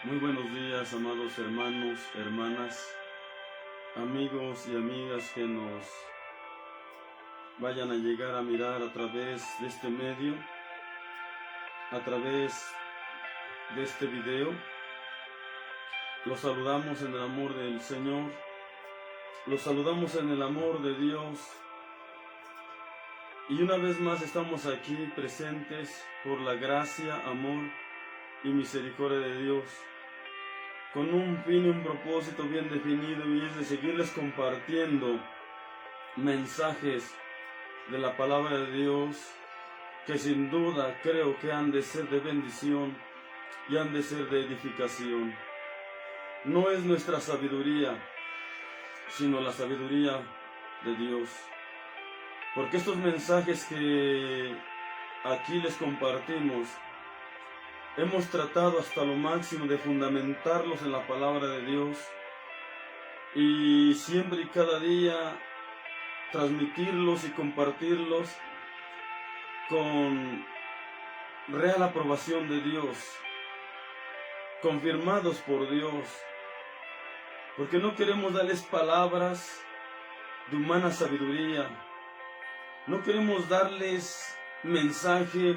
Muy buenos días, amados hermanos, hermanas, amigos y amigas que nos vayan a llegar a mirar a través de este medio, a través de este video. Los saludamos en el amor del Señor, los saludamos en el amor de Dios. Y una vez más estamos aquí presentes por la gracia, amor y misericordia de Dios, con un fin y un propósito bien definido, y es de seguirles compartiendo mensajes de la palabra de Dios, que sin duda creo que han de ser de bendición y han de ser de edificación. No es nuestra sabiduría, sino la sabiduría de Dios. Porque estos mensajes que aquí les compartimos, hemos tratado hasta lo máximo de fundamentarlos en la palabra de Dios y siempre y cada día transmitirlos y compartirlos con real aprobación de Dios, confirmados por Dios, porque no queremos darles palabras de humana sabiduría, no queremos darles mensaje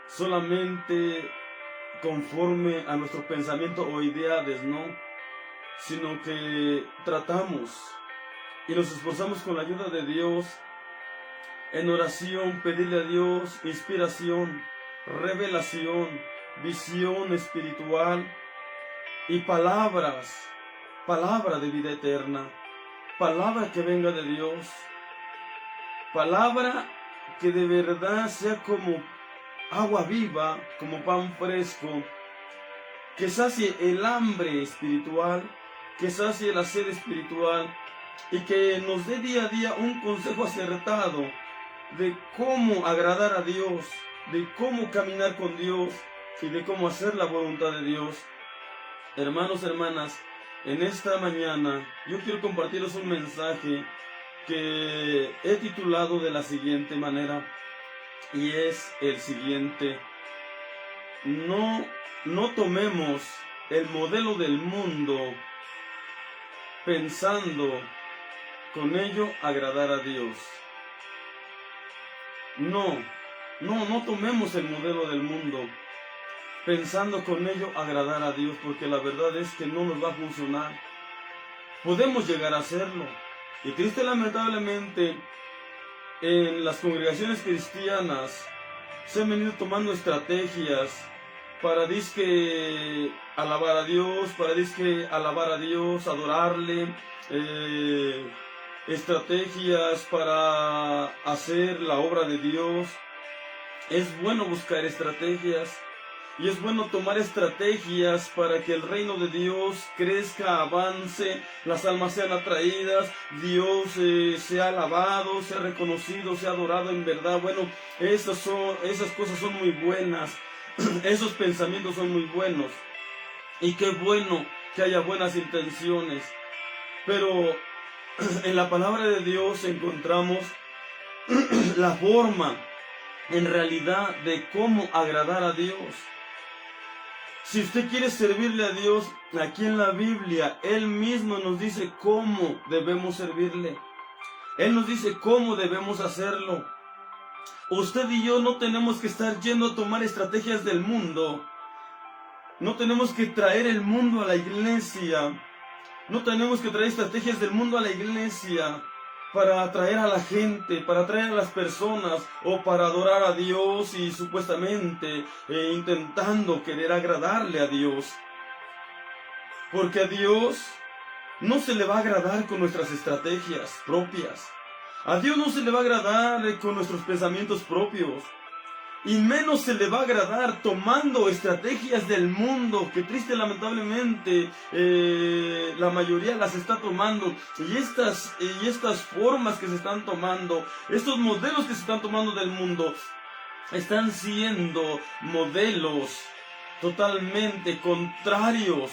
solamente conforme a nuestro pensamiento o ideales, no, sino que tratamos y nos esforzamos con la ayuda de Dios en oración, pedirle a Dios inspiración, revelación, visión espiritual y palabra de vida eterna, palabra que venga de Dios, palabra que de verdad sea como agua viva, como pan fresco, que sacie el hambre espiritual, que sacie la sed espiritual y que nos dé día a día un consejo acertado de cómo agradar a Dios, de cómo caminar con Dios y de cómo hacer la voluntad de Dios. Hermanos, hermanas, en esta mañana yo quiero compartirles un mensaje que he titulado de la siguiente manera, y es el siguiente: no tomemos el modelo del mundo pensando con ello agradar a Dios. No tomemos el modelo del mundo pensando con ello agradar a Dios, porque la verdad es que no nos va a funcionar. Podemos llegar a hacerlo, y triste lamentablemente en las congregaciones cristianas se han venido tomando estrategias para disque alabar a Dios, adorarle, estrategias para hacer la obra de Dios. Es bueno buscar estrategias y es bueno tomar estrategias para que el reino de Dios crezca, avance, las almas sean atraídas, Dios sea alabado, sea reconocido, sea adorado en verdad. Bueno, esas cosas son muy buenas, esos pensamientos son muy buenos, y qué bueno que haya buenas intenciones, pero en la palabra de Dios encontramos la forma, en realidad, de cómo agradar a Dios. Si usted quiere servirle a Dios, aquí en la Biblia, Él mismo nos dice cómo debemos servirle. Él nos dice cómo debemos hacerlo. Usted y yo no tenemos que estar yendo a tomar estrategias del mundo. No tenemos que traer el mundo a la iglesia. No tenemos que traer estrategias del mundo a la iglesia para atraer a la gente, para atraer a las personas, o para adorar a Dios y supuestamente intentando querer agradarle a Dios. Porque a Dios no se le va a agradar con nuestras estrategias propias. A Dios no se le va a agradar con nuestros pensamientos propios. Y menos se le va a agradar tomando estrategias del mundo, que triste lamentablemente la mayoría las está tomando. Y estas formas que se están tomando, estos modelos que se están tomando del mundo, están siendo modelos totalmente contrarios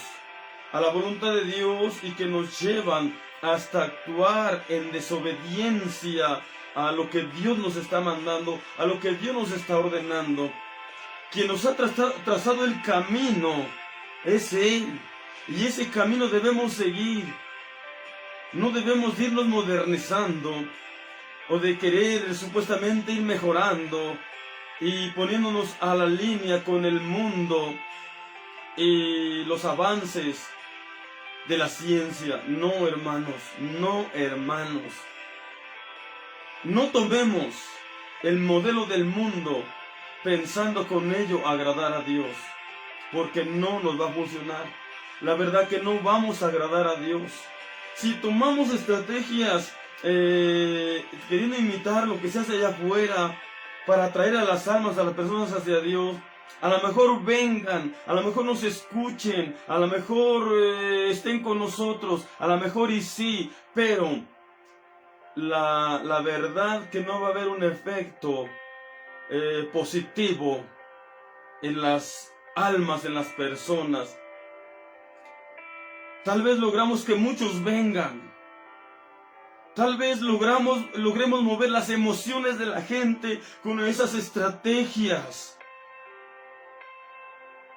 a la voluntad de Dios y que nos llevan hasta actuar en desobediencia a lo que Dios nos está mandando, a lo que Dios nos está ordenando. Quien nos ha trazado el camino es Él. Y ese camino debemos seguir. No debemos irnos modernizando o de querer supuestamente ir mejorando y poniéndonos a la línea con el mundo y los avances de la ciencia. No, hermanos, no, hermanos. No tomemos el modelo del mundo pensando con ello agradar a Dios, porque no nos va a funcionar. La verdad que no vamos a agradar a Dios. Si tomamos estrategias queriendo imitar lo que se hace allá afuera para atraer a las almas, a las personas hacia Dios, a lo mejor vengan, a lo mejor nos escuchen, a lo mejor estén con nosotros, a lo mejor y sí, pero la verdad que no va a haber un efecto positivo en las almas, en las personas. Tal vez logramos que muchos vengan. Tal vez logremos mover las emociones de la gente con esas estrategias.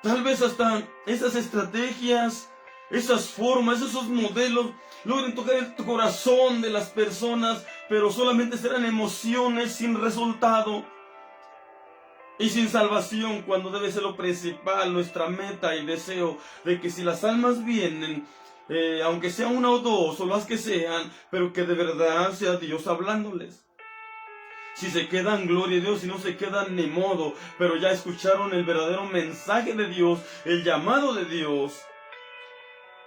Tal vez hasta esas estrategias, esas formas, esos modelos logren tocar el corazón de las personas, pero solamente serán emociones sin resultado y sin salvación, cuando debe ser lo principal, nuestra meta y deseo de que si las almas vienen, aunque sea una o dos o las que sean, pero que de verdad sea Dios hablándoles. Si se quedan, gloria a Dios, si no se quedan, ni modo, pero ya escucharon el verdadero mensaje de Dios, el llamado de Dios.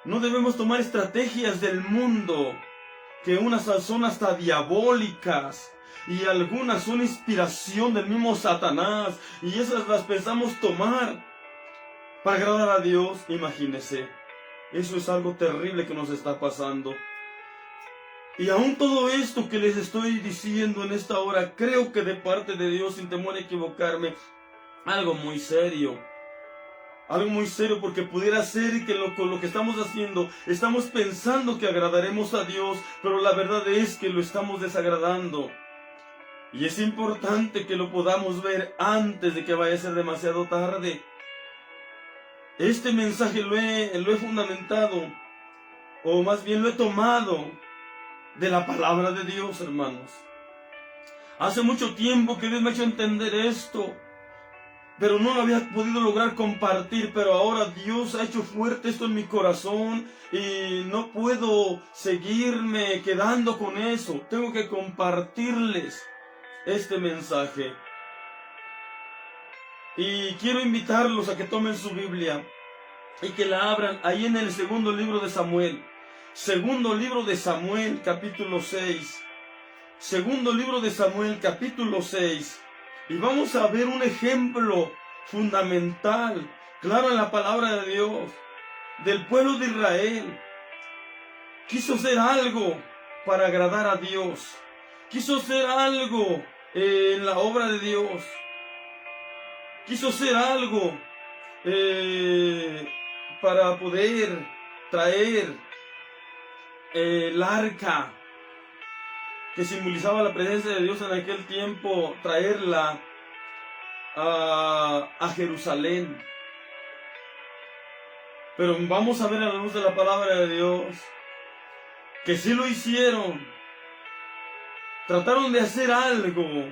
No debemos tomar estrategias del mundo, que unas son hasta diabólicas, y algunas son inspiración del mismo Satanás, y esas las pensamos tomar para agradar a Dios. Imagínense, eso es algo terrible que nos está pasando. Y aún todo esto que les estoy diciendo en esta hora, creo que de parte de Dios, sin temor a equivocarme, algo muy serio. Algo muy serio, porque pudiera ser que con lo que estamos haciendo, estamos pensando que agradaremos a Dios, pero la verdad es que lo estamos desagradando. Y es importante que lo podamos ver antes de que vaya a ser demasiado tarde. Este mensaje lo he fundamentado, o más bien lo he tomado de la palabra de Dios, hermanos. Hace mucho tiempo que Dios me ha hecho entender esto, pero no lo había podido lograr compartir, pero ahora Dios ha hecho fuerte esto en mi corazón y no puedo seguirme quedando con eso. Tengo que compartirles este mensaje. Y quiero invitarlos a que tomen su Biblia y que la abran ahí en el segundo libro de Samuel. Segundo libro de Samuel, capítulo 6. Segundo libro de Samuel, capítulo 6. Y vamos a ver un ejemplo fundamental, claro, en la palabra de Dios, del pueblo de Israel. Quiso hacer algo para agradar a Dios. Quiso hacer algo en la obra de Dios. Quiso hacer algo para poder traer el arca que simbolizaba la presencia de Dios en aquel tiempo, traerla a Jerusalén. Pero vamos a ver a la luz de la palabra de Dios que sí lo hicieron. Trataron de hacer algo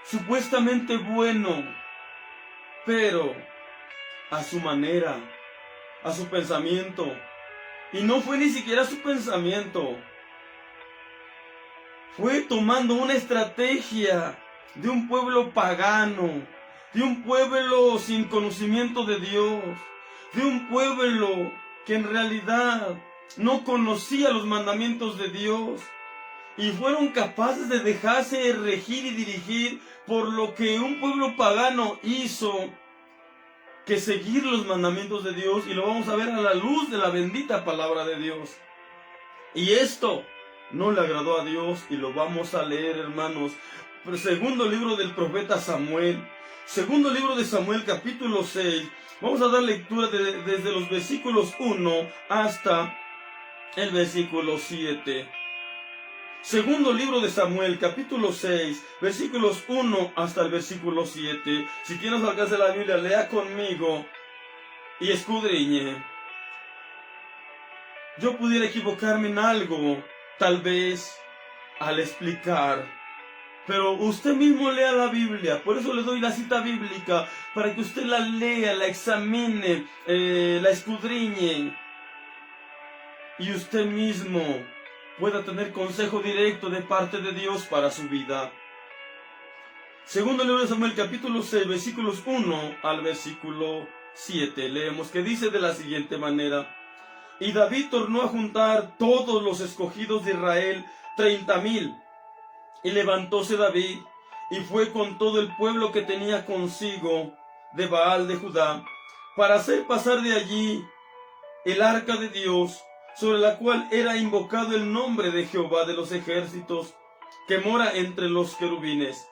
supuestamente bueno, pero a su manera, a su pensamiento. Y no fue ni siquiera su pensamiento. Fue tomando una estrategia de un pueblo pagano, de un pueblo sin conocimiento de Dios, de un pueblo que en realidad no conocía los mandamientos de Dios. Y fueron capaces de dejarse regir y dirigir por lo que un pueblo pagano hizo, que seguir los mandamientos de Dios, y lo vamos a ver a la luz de la bendita palabra de Dios. Y esto no le agradó a Dios, y lo vamos a leer, hermanos. Segundo libro del profeta Samuel, segundo libro de Samuel, capítulo 6. Vamos a dar lectura desde los versículos 1 hasta el versículo 7. Segundo libro de Samuel, capítulo 6, versículos 1 hasta el versículo 7. Si tienes alcance de la Biblia, lea conmigo y escudriñe. Yo pudiera equivocarme en algo, tal vez, al explicar, pero usted mismo lea la Biblia. Por eso le doy la cita bíblica, para que usted la lea, la examine, la escudriñe, y usted mismo pueda tener consejo directo de parte de Dios para su vida. Segundo libro de Samuel, capítulo 6, versículos 1 al versículo 7, leemos que dice de la siguiente manera: Y David tornó a juntar todos los escogidos de Israel, 30,000. Y levantóse David, y fue con todo el pueblo que tenía consigo de Baal de Judá, para hacer pasar de allí el arca de Dios, sobre la cual era invocado el nombre de Jehová de los ejércitos, que mora entre los querubines.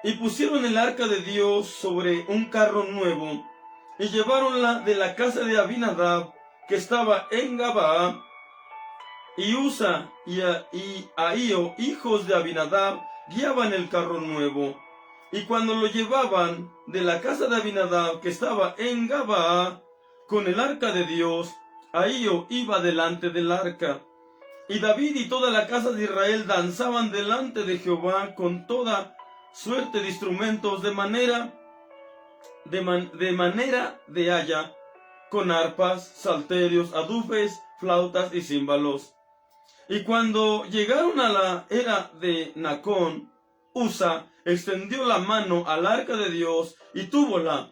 Y pusieron el arca de Dios sobre un carro nuevo, y lleváronla de la casa de Abinadab, que estaba en Gabaa, y Usa y Ahío, hijos de Abinadab, guiaban el carro nuevo. Y cuando lo llevaban de la casa de Abinadab, que estaba en Gabaa, con el arca de Dios, Ahío iba delante del arca. Y David y toda la casa de Israel danzaban delante de Jehová con toda suerte de instrumentos, de manera de haya, con arpas, salterios, adufes, flautas y címbalos. Y cuando llegaron a la era de Nacón, Usa extendió la mano al arca de Dios y túvola,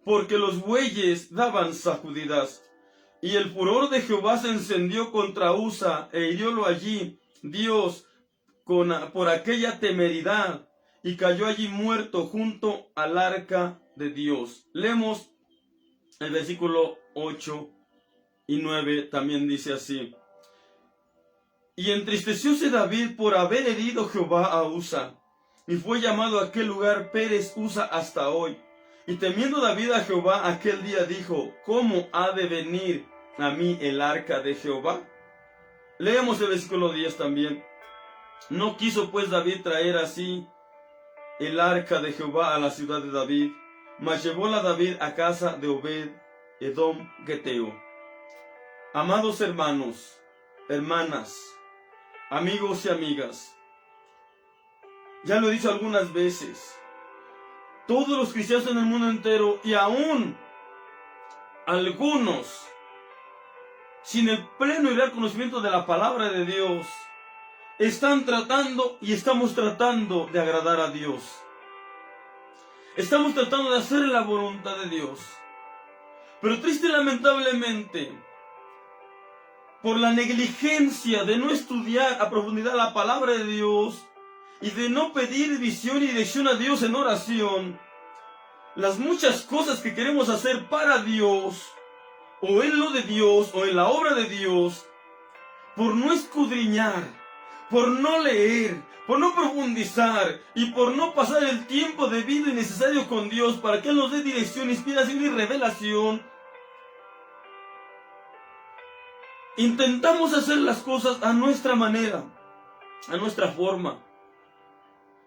porque los bueyes daban sacudidas. Y el furor de Jehová se encendió contra Usa, e hiriólo allí Dios por aquella temeridad, y cayó allí muerto junto al arca de Dios. Leemos el versículo 8 y 9, también dice así: Y entristecióse David por haber herido Jehová a Usa, y fue llamado aquel lugar Pérez Usa hasta hoy. Y temiendo David a Jehová aquel día dijo: ¿Cómo ha de venir a mí el arca de Jehová? Leemos el versículo 10 también. No quiso pues David traer así el arca de Jehová a la ciudad de David, mas llevóla David a casa de Obed Edom Geteo. Amados hermanos, hermanas, amigos y amigas, ya lo he dicho algunas veces, todos los cristianos en el mundo entero, y aún algunos sin el pleno y real conocimiento de la palabra de Dios, están tratando y estamos tratando de agradar a Dios. Estamos tratando de hacer la voluntad de Dios. Pero triste y lamentablemente, por la negligencia de no estudiar a profundidad la palabra de Dios y de no pedir visión y dirección a Dios en oración, las muchas cosas que queremos hacer para Dios, o en lo de Dios, o en la obra de Dios, por no escudriñar, por no leer, por no profundizar y por no pasar el tiempo debido y necesario con Dios para que Él nos dé dirección, inspiración y revelación, intentamos hacer las cosas a nuestra manera, a nuestra forma.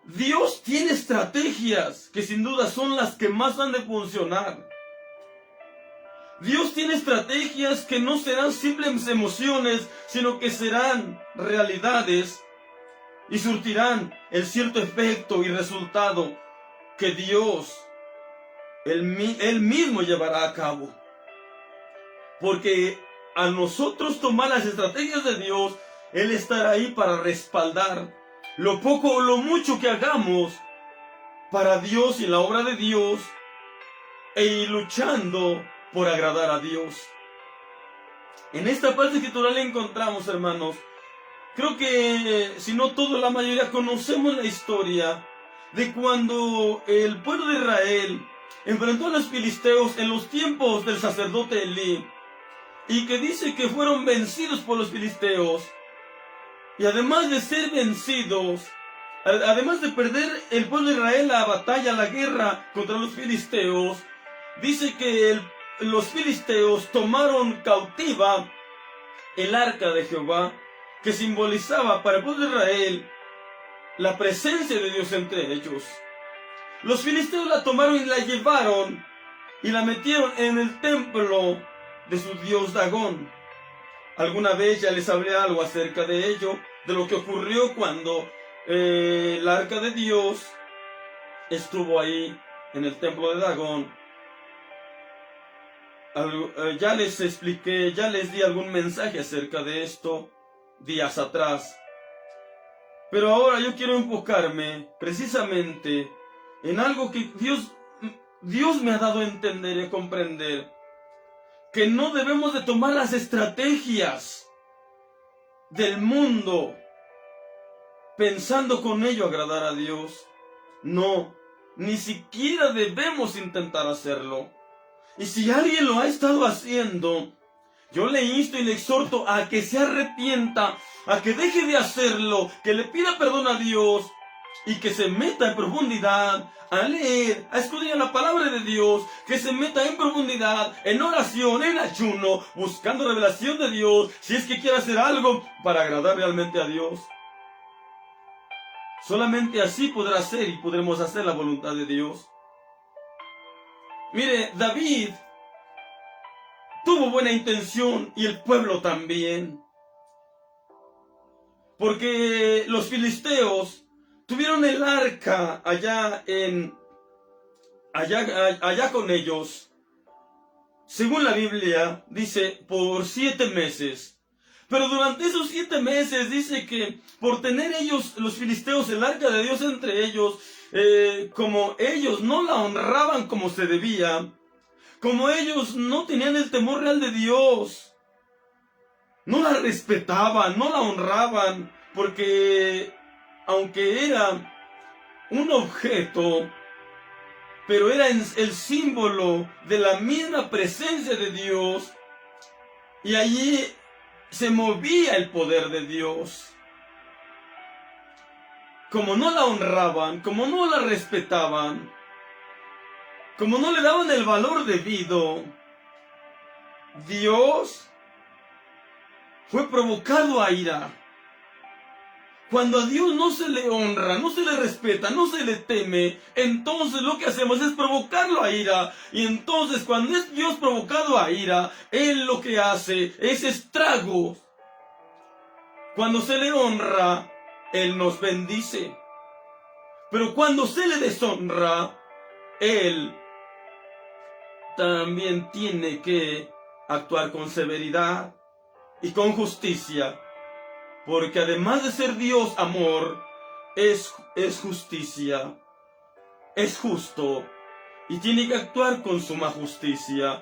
Dios tiene estrategias que sin duda son las que más han de funcionar. Dios tiene estrategias que no serán simples emociones, sino que serán realidades y surtirán el cierto efecto y resultado que Dios, Él mismo llevará a cabo. Porque a nosotros tomar las estrategias de Dios, Él estará ahí para respaldar lo poco o lo mucho que hagamos para Dios y la obra de Dios, e ir luchando por agradar a Dios. En esta parte escritural encontramos, hermanos, creo que si no todos, la mayoría conocemos la historia de cuando el pueblo de Israel enfrentó a los filisteos en los tiempos del sacerdote Elí, y que dice que fueron vencidos por los filisteos, y además de ser vencidos, además de perder el pueblo de Israel la batalla, la guerra contra los filisteos, dice que los filisteos tomaron cautiva el arca de Jehová, que simbolizaba para el pueblo de Israel la presencia de Dios entre ellos. Los filisteos la tomaron y la llevaron y la metieron en el templo de su dios Dagón. Alguna vez ya les hablé algo acerca de ello, de lo que ocurrió cuando el arca de Dios estuvo ahí en el templo de Dagón. Ya les expliqué, ya les di algún mensaje acerca de esto días atrás. Pero ahora yo quiero enfocarme precisamente en algo que Dios me ha dado a entender y a comprender. Que no debemos de tomar las estrategias del mundo pensando con ello agradar a Dios. No, ni siquiera debemos intentar hacerlo. Y si alguien lo ha estado haciendo, yo le insto y le exhorto a que se arrepienta, a que deje de hacerlo, que le pida perdón a Dios y que se meta en profundidad a leer, a escudriñar la palabra de Dios, que se meta en profundidad, en oración, en ayuno, buscando revelación de Dios, si es que quiere hacer algo para agradar realmente a Dios. Solamente así podrá hacer y podremos hacer la voluntad de Dios. Mire, David tuvo buena intención y el pueblo también. Porque los filisteos tuvieron el arca allá con ellos. Según la Biblia, dice, por 7 meses. Pero durante esos 7 meses dice que por tener ellos, los filisteos, el arca de Dios entre ellos, como ellos no la honraban como se debía, como ellos no tenían el temor real de Dios, no la respetaban, no la honraban, porque aunque era un objeto, pero era el símbolo de la misma presencia de Dios, y allí se movía el poder de Dios. Como no la honraban, como no la respetaban, como no le daban el valor debido, Dios fue provocado a ira. Cuando a Dios no se le honra, no se le respeta, no se le teme, entonces lo que hacemos es provocarlo a ira. Y entonces cuando es Dios provocado a ira, Él lo que hace es estragos. Cuando se le honra, Él nos bendice. Pero cuando se le deshonra, Él también tiene que actuar con severidad y con justicia. Porque además de ser Dios amor, es justicia, es justo y tiene que actuar con suma justicia.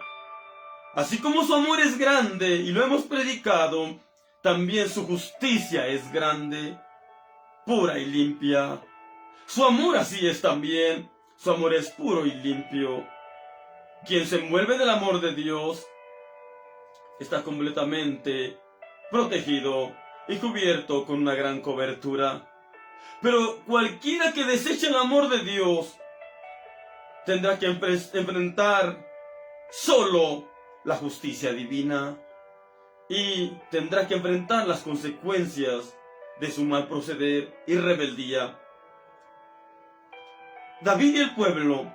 Así como su amor es grande y lo hemos predicado, también su justicia es grande, pura y limpia. Su amor así es también, su amor es puro y limpio. Quien se envuelve del amor de Dios está completamente protegido y cubierto con una gran cobertura. Pero cualquiera que deseche el amor de Dios tendrá que enfrentar solo la justicia divina y tendrá que enfrentar las consecuencias de su mal proceder y rebeldía. David y el pueblo,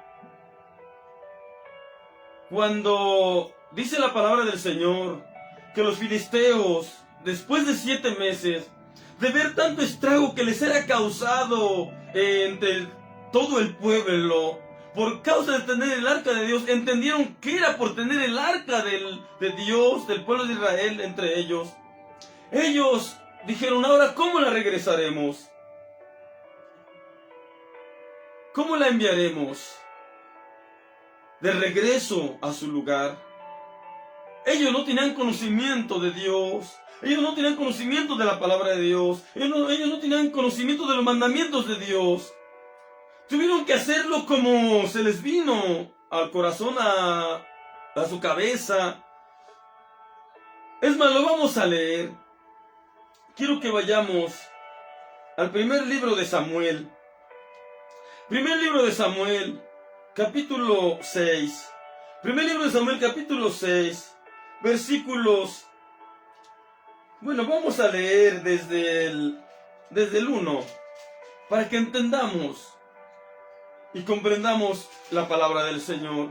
cuando dice la palabra del Señor que los filisteos, después de 7 meses, de ver tanto estrago que les era causado entre todo el pueblo, por causa de tener el arca de Dios, entendieron que era por tener el arca de Dios, del pueblo de Israel entre ellos. Ellos dijeron, ahora, ¿cómo la regresaremos? ¿Cómo la enviaremos de regreso a su lugar? Ellos no tenían conocimiento de Dios. Ellos no tenían conocimiento de la palabra de Dios. Ellos no tenían conocimiento de los mandamientos de Dios. Tuvieron que hacerlo como se les vino al corazón, a su cabeza. Es más, lo vamos a leer. Quiero que vayamos al primer libro de Samuel. Primer libro de Samuel, capítulo 6. Primer libro de Samuel, capítulo 6, versículos... Bueno, vamos a leer desde el 1, para que entendamos y comprendamos la palabra del Señor.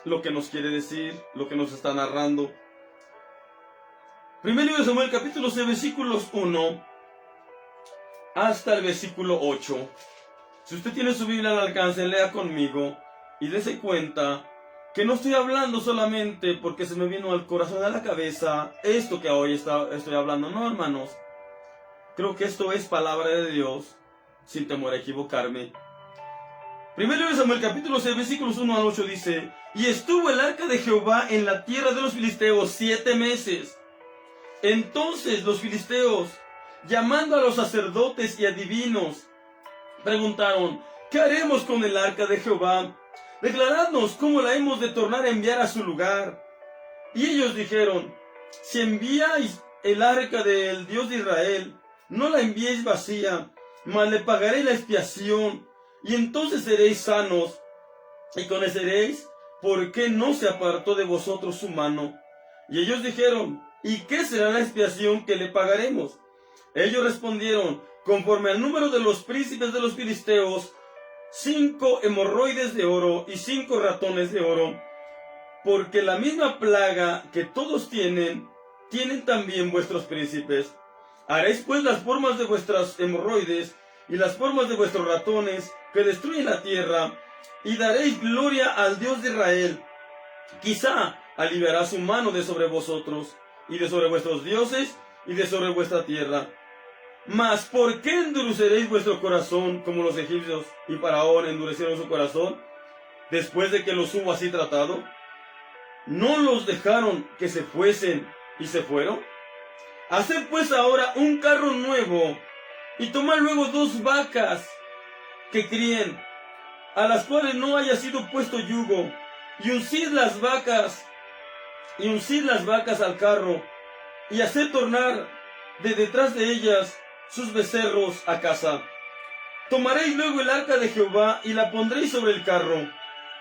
lo que nos quiere decir, lo que nos está narrando. Primer libro de Samuel, capítulo 6, versículos 1 hasta el versículo 8. Si usted tiene su Biblia al alcance, lea conmigo y dése cuenta que no estoy hablando solamente porque se me vino al corazón, a la cabeza, esto que hoy estoy hablando. No, hermanos. Creo que esto es palabra de Dios, sin temor a equivocarme. Primer libro de Samuel, capítulo 6, versículos 1 al 8 dice: Y estuvo el arca de Jehová en la tierra de los filisteos 7 meses. Entonces los filisteos, llamando a los sacerdotes y adivinos, preguntaron: ¿Qué haremos con el arca de Jehová? Declaradnos cómo la hemos de tornar a enviar a su lugar. Y ellos dijeron: Si enviáis el arca del Dios de Israel, no la enviéis vacía, mas le pagaré la expiación, y entonces seréis sanos, y conoceréis por qué no se apartó de vosotros su mano. Y ellos dijeron: ¿Y qué será la expiación que le pagaremos? Ellos respondieron: Conforme al número de los príncipes de los filisteos, 5 hemorroides de oro y 5 ratones de oro, porque la misma plaga que todos tienen también vuestros príncipes. Haréis pues las formas de vuestras hemorroides y las formas de vuestros ratones que destruyen la tierra, y daréis gloria al Dios de Israel. Quizá aliviará su mano de sobre vosotros, y de sobre vuestros dioses, y de sobre vuestra tierra. Mas, ¿por qué endureceréis vuestro corazón como los egipcios y Faraón endurecieron su corazón después de que los hubo así tratado? ¿No los dejaron que se fuesen y se fueron? Haced pues ahora un carro nuevo, y tomad luego 2 vacas que críen, a las cuales no haya sido puesto yugo, y uncid las vacas al carro, y haced tornar de detrás de ellas sus becerros a casa. Tomaréis luego el arca de Jehová y la pondréis sobre el carro,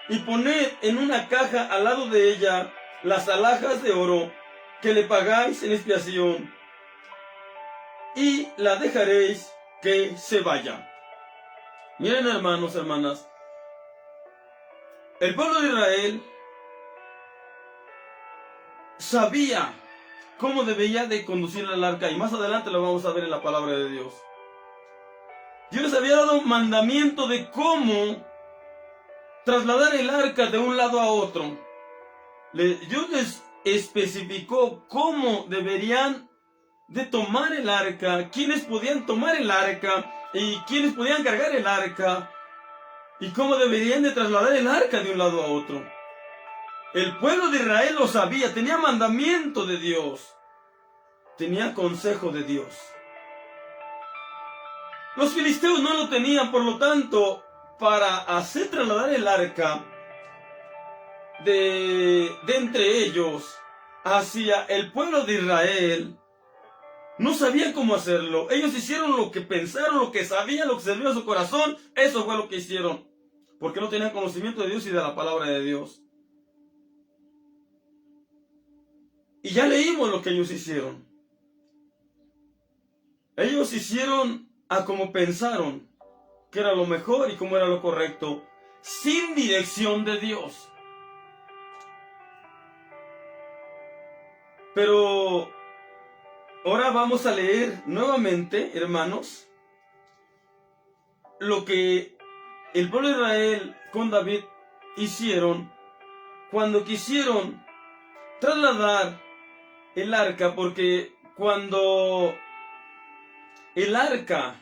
y poned en una caja al lado de ella las alhajas de oro que le pagáis en expiación, y la dejaréis que se vaya. Miren, hermanos, hermanas, el pueblo de Israel sabía cómo debía de conducir el arca, y más adelante lo vamos a ver en la palabra de Dios. Dios les había dado un mandamiento de cómo trasladar el arca de un lado a otro. Dios les especificó cómo deberían de tomar el arca, quiénes podían tomar el arca y quiénes podían cargar el arca, y cómo deberían de trasladar el arca de un lado a otro. El pueblo de Israel lo sabía, tenía mandamiento de Dios, tenía consejo de Dios. Los filisteos no lo tenían, por lo tanto, para hacer trasladar el arca de entre ellos hacia el pueblo de Israel, no sabían cómo hacerlo. Ellos hicieron lo que pensaron, lo que sabían, lo que se les dio a su corazón. Eso fue lo que hicieron, porque no tenían conocimiento de Dios y de la palabra de Dios. Y ya leímos lo que ellos hicieron. Ellos hicieron a como pensaron que era lo mejor y como era lo correcto, sin dirección de Dios. Pero ahora vamos a leer nuevamente, hermanos, lo que el pueblo de Israel con David hicieron cuando quisieron trasladar el arca, porque cuando el arca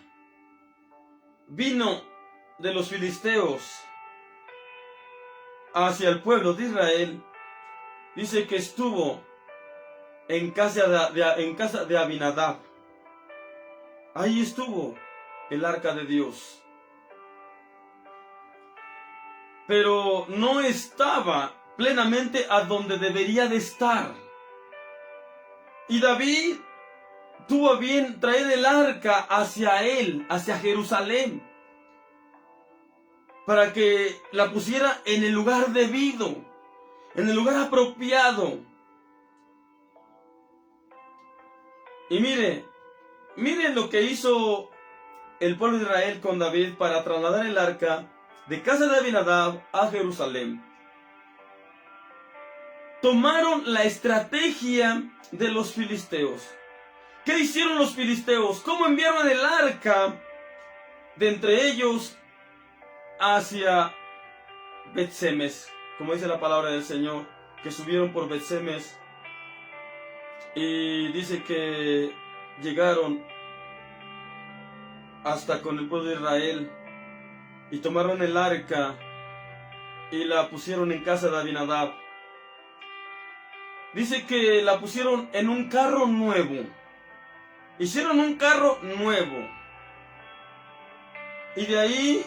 vino de los filisteos hacia el pueblo de Israel, dice que estuvo en casa de Abinadab. Ahí estuvo el arca de Dios. Pero no estaba plenamente a donde debería de estar. Y David tuvo a bien traer el arca hacia él, hacia Jerusalén, para que la pusiera en el lugar debido, en el lugar apropiado. Y miren lo que hizo el pueblo de Israel con David para trasladar el arca de casa de Abinadab a Jerusalén. tomaron la estrategia de los filisteos. ¿Qué hicieron los filisteos? ¿Cómo enviaron el arca de entre ellos hacia Bet-Semes? Como dice la palabra del Señor, que subieron por Bet-Semes, y dice que llegaron hasta con el pueblo de Israel y tomaron el arca y la pusieron en casa de Abinadab. Dice que la pusieron en un carro nuevo. Hicieron un carro nuevo. Y de ahí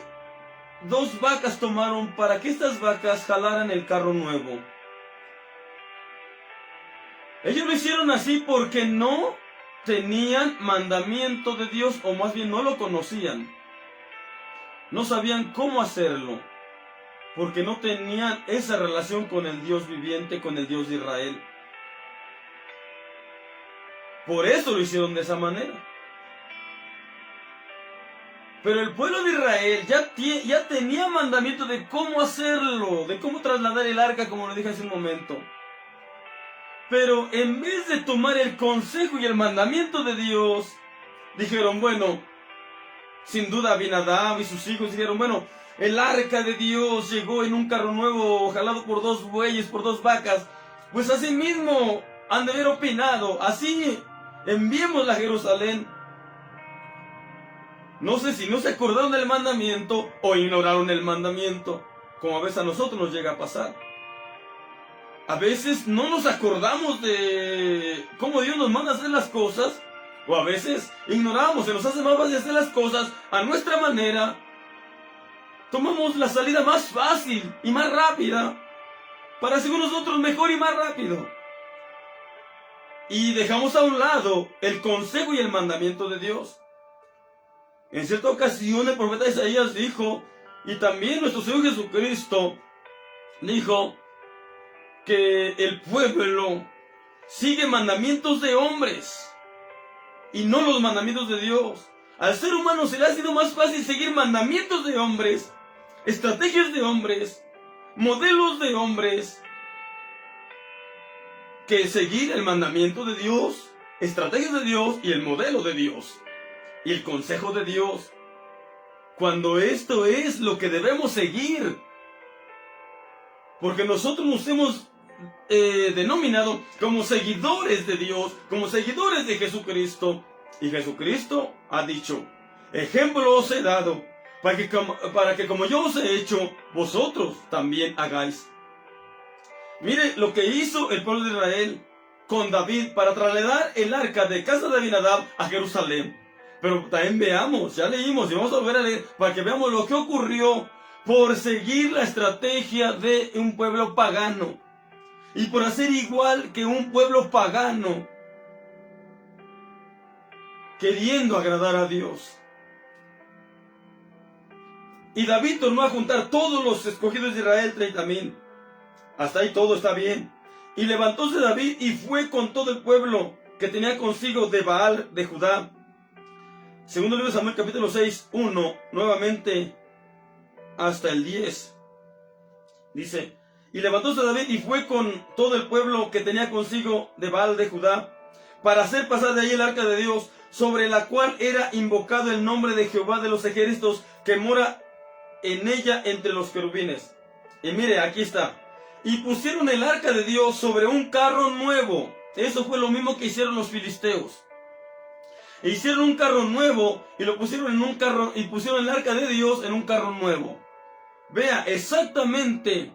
2 vacas tomaron para que estas vacas jalaran el carro nuevo. Ellos lo hicieron así porque no tenían mandamiento de Dios, o más bien no lo conocían. No sabían cómo hacerlo, porque no tenían esa relación con el Dios viviente, con el Dios de Israel. Por eso lo hicieron de esa manera. Pero el pueblo de Israel ya tenía mandamiento de cómo hacerlo, de cómo trasladar el arca, como lo dije hace un momento. Pero en vez de tomar el consejo y el mandamiento de Dios, dijeron, bueno, sin duda Abinadab y sus hijos dijeron, bueno, el arca de Dios llegó en un carro nuevo, jalado por 2 bueyes, por 2 vacas. Pues así mismo han de haber opinado, así enviémosla a Jerusalén. No sé si no se acordaron del mandamiento o ignoraron el mandamiento, como a veces a nosotros nos llega a pasar. A veces no nos acordamos de cómo Dios nos manda a hacer las cosas, o a veces ignoramos, se nos hace más fácil hacer las cosas a nuestra manera. Tomamos la salida más fácil y más rápida, para según nosotros mejor y más rápido. Y dejamos a un lado el consejo y el mandamiento de Dios. En cierta ocasión el profeta Isaías dijo, y también nuestro Señor Jesucristo dijo, que el pueblo sigue mandamientos de hombres y no los mandamientos de Dios. Al ser humano se le ha sido más fácil seguir mandamientos de hombres, estrategias de hombres, modelos de hombres, que seguir el mandamiento de Dios, estrategias de Dios y el modelo de Dios y el consejo de Dios, cuando esto es lo que debemos seguir. Porque nosotros nos hemos denominado como seguidores de Dios, como seguidores de Jesucristo. Y Jesucristo ha dicho, ejemplo os he dado, para que como yo os he hecho, vosotros también hagáis. Mire lo que hizo el pueblo de Israel con David para trasladar el arca de casa de Abinadab a Jerusalén. Pero también veamos, ya leímos y vamos a volver a leer para que veamos lo que ocurrió por seguir la estrategia de un pueblo pagano y por hacer igual que un pueblo pagano, queriendo agradar a Dios. Y David tornó a juntar todos los escogidos de Israel, 30,000. Hasta ahí todo está bien. Y levantóse David y fue con todo el pueblo que tenía consigo de Baal de Judá. Segundo libro de Samuel, capítulo 6, 1, nuevamente hasta el 10. Dice, y levantóse David y fue con todo el pueblo que tenía consigo de Baal de Judá, para hacer pasar de ahí el arca de Dios, sobre la cual era invocado el nombre de Jehová de los ejércitos, que mora en ella entre los querubines. Y mire, aquí está. Y pusieron el arca de Dios sobre un carro nuevo. Eso fue lo mismo que hicieron los filisteos. E hicieron un carro nuevo y lo pusieron en un carro, y pusieron el arca de Dios en un carro nuevo. Vea, exactamente,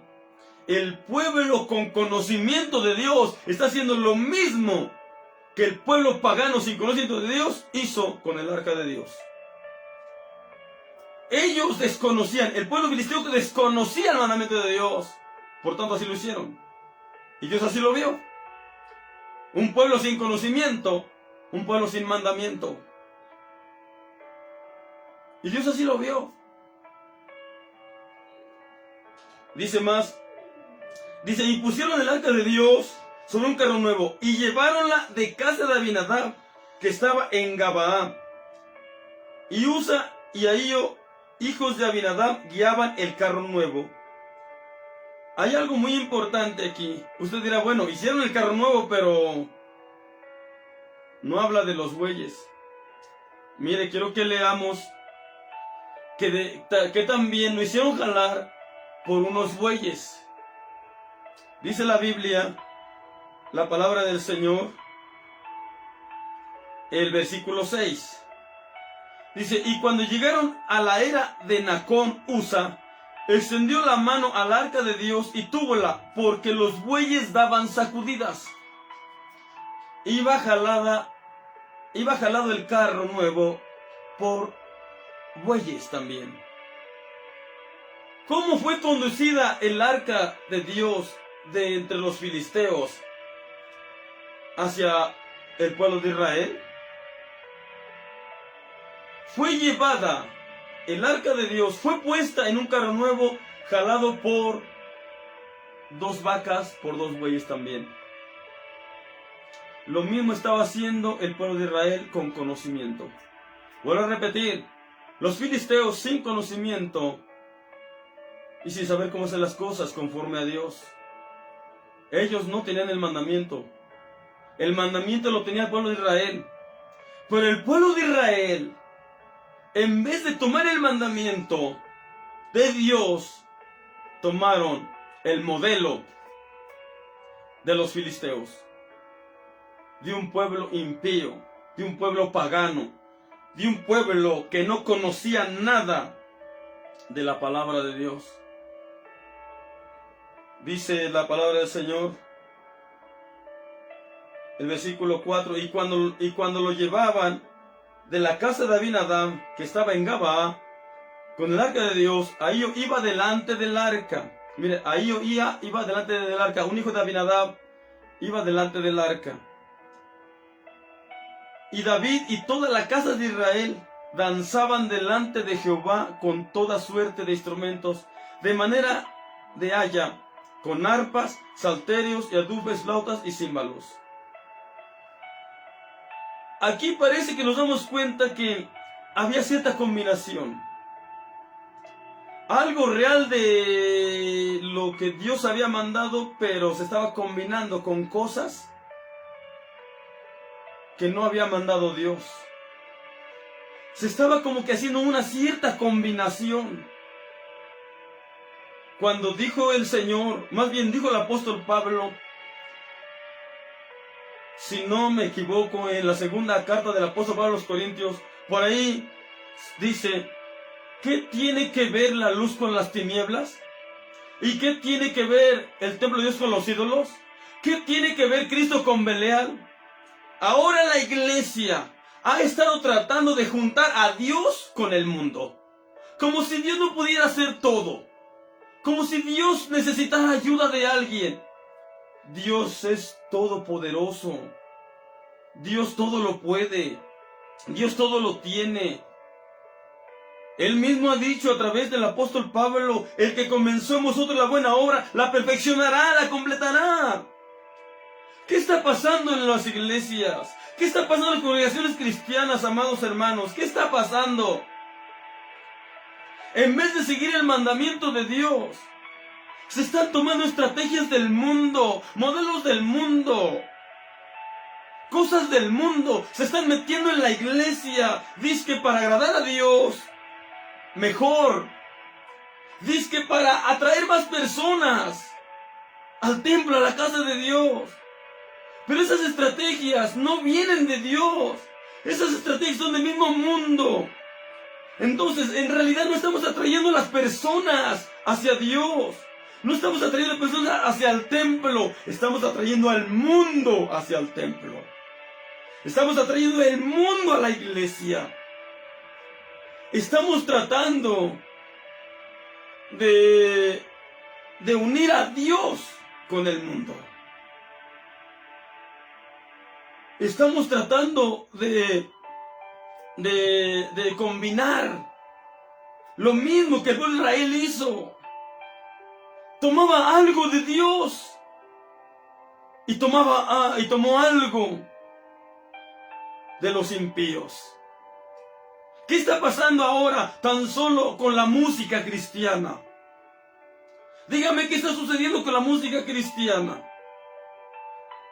el pueblo con conocimiento de Dios está haciendo lo mismo que el pueblo pagano sin conocimiento de Dios hizo con el arca de Dios. Ellos desconocían, el pueblo filisteo desconocía el mandamiento de Dios, por tanto así lo hicieron. Y Dios así lo vio. Un pueblo sin conocimiento, un pueblo sin mandamiento. Y Dios así lo vio. Dice más, dice, y pusieron el arca de Dios sobre un carro nuevo, y lleváronla de casa de Abinadab, que estaba en Gabaá. Y Usa y Ahío, hijos de Abinadab, guiaban el carro nuevo. hay algo muy importante aquí. Usted dirá, bueno, hicieron el carro nuevo, pero no habla de los bueyes. Mire, quiero que leamos que también lo hicieron jalar por unos bueyes. Dice la Biblia, la palabra del Señor, el versículo 6. Dice, y cuando llegaron a la era de Nacón, Usa extendió la mano al arca de Dios y túvola, porque los bueyes daban sacudidas. Iba jalado el carro nuevo por bueyes también. ¿Cómo fue conducida el arca de Dios de entre los filisteos hacia el pueblo de Israel? Fue llevada, el arca de Dios fue puesta en un carro nuevo, jalado por 2 vacas, por 2 bueyes también. Lo mismo estaba haciendo el pueblo de Israel con conocimiento. Vuelvo a repetir, los filisteos sin conocimiento y sin saber cómo hacer las cosas conforme a Dios. Ellos no tenían el mandamiento. El mandamiento lo tenía el pueblo de Israel. Pero el pueblo de Israel, en vez de tomar el mandamiento de Dios, tomaron el modelo de los filisteos, de un pueblo impío, de un pueblo pagano, de un pueblo que no conocía nada de la palabra de Dios. Dice la palabra del Señor, el versículo 4, y cuando lo llevaban de la casa de Abinadab, que estaba en Gabaa, con el arca de Dios, ahí iba delante del arca. Mire, ahí iba delante del arca. Un hijo de Abinadab iba delante del arca. Y David y toda la casa de Israel danzaban delante de Jehová con toda suerte de instrumentos, de manera de haya, con arpas, salterios y adufes, flautas y címbalos. Aquí parece que nos damos cuenta que había cierta combinación. Algo real de lo que Dios había mandado, pero se estaba combinando con cosas que no había mandado Dios. Se estaba como que haciendo una cierta combinación. Cuando dijo el Señor, más bien dijo el apóstol Pablo, si no me equivoco, en la segunda carta del apóstol Pablo a los Corintios, por ahí dice, ¿qué tiene que ver la luz con las tinieblas? ¿Y qué tiene que ver el templo de Dios con los ídolos? ¿Qué tiene que ver Cristo con Belial? Ahora la iglesia ha estado tratando de juntar a Dios con el mundo. Como si Dios no pudiera hacer todo. Como si Dios necesitara ayuda de alguien. Dios es todopoderoso. Dios todo lo puede. Dios todo lo tiene. Él mismo ha dicho a través del apóstol Pablo, el que comenzó en vosotros la buena obra, la perfeccionará, la completará. ¿Qué está pasando en las iglesias? ¿Qué está pasando en las congregaciones cristianas, amados hermanos? ¿Qué está pasando? En vez de seguir el mandamiento de Dios, se están tomando estrategias del mundo, modelos del mundo, cosas del mundo, se están metiendo en la iglesia, dizque para agradar a Dios, mejor, dizque para atraer más personas al templo, a la casa de Dios. Pero esas estrategias no vienen de Dios. Esas estrategias son del mismo mundo. Entonces, en realidad no estamos atrayendo a las personas hacia Dios. No estamos atrayendo a las personas hacia el templo. Estamos atrayendo al mundo hacia el templo. Estamos atrayendo el mundo a la iglesia. Estamos tratando de unir a Dios con el mundo. Estamos tratando de combinar lo mismo que el pueblo de Israel hizo. Tomaba algo de Dios y tomó algo de los impíos. ¿Qué está pasando ahora tan solo con la música cristiana? Dígame qué está sucediendo con la música cristiana.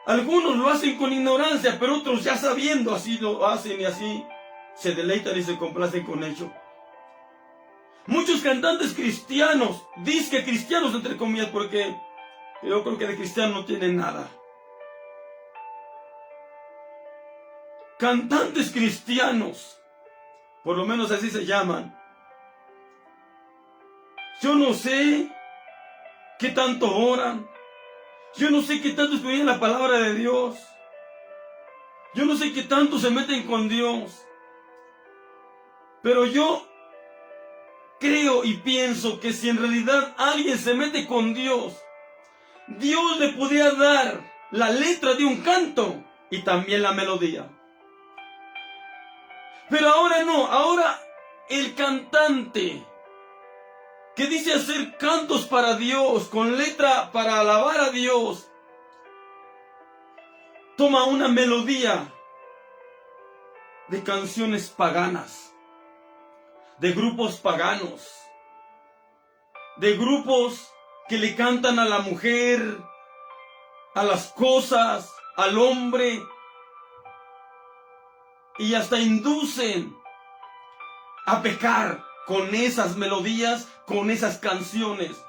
Algunos lo hacen con ignorancia, pero otros ya sabiendo así lo hacen y así se deleitan y se complacen con ello. Muchos cantantes cristianos, disque cristianos entre comillas, porque yo creo que de cristiano no tienen nada. Cantantes cristianos, por lo menos así se llaman. Yo no sé qué tanto oran. Yo no sé qué tanto estudian la palabra de Dios. Yo no sé qué tanto se meten con Dios. Pero yo creo y pienso que si en realidad alguien se mete con Dios, Dios le podía dar la letra de un canto y también la melodía. Pero ahora no, ahora el cantante que dice hacer cantos para Dios, con letra para alabar a Dios, toma una melodía de canciones paganas, de grupos paganos, de grupos que le cantan a la mujer, a las cosas, al hombre, y hasta inducen a pecar con esas melodías, con esas canciones.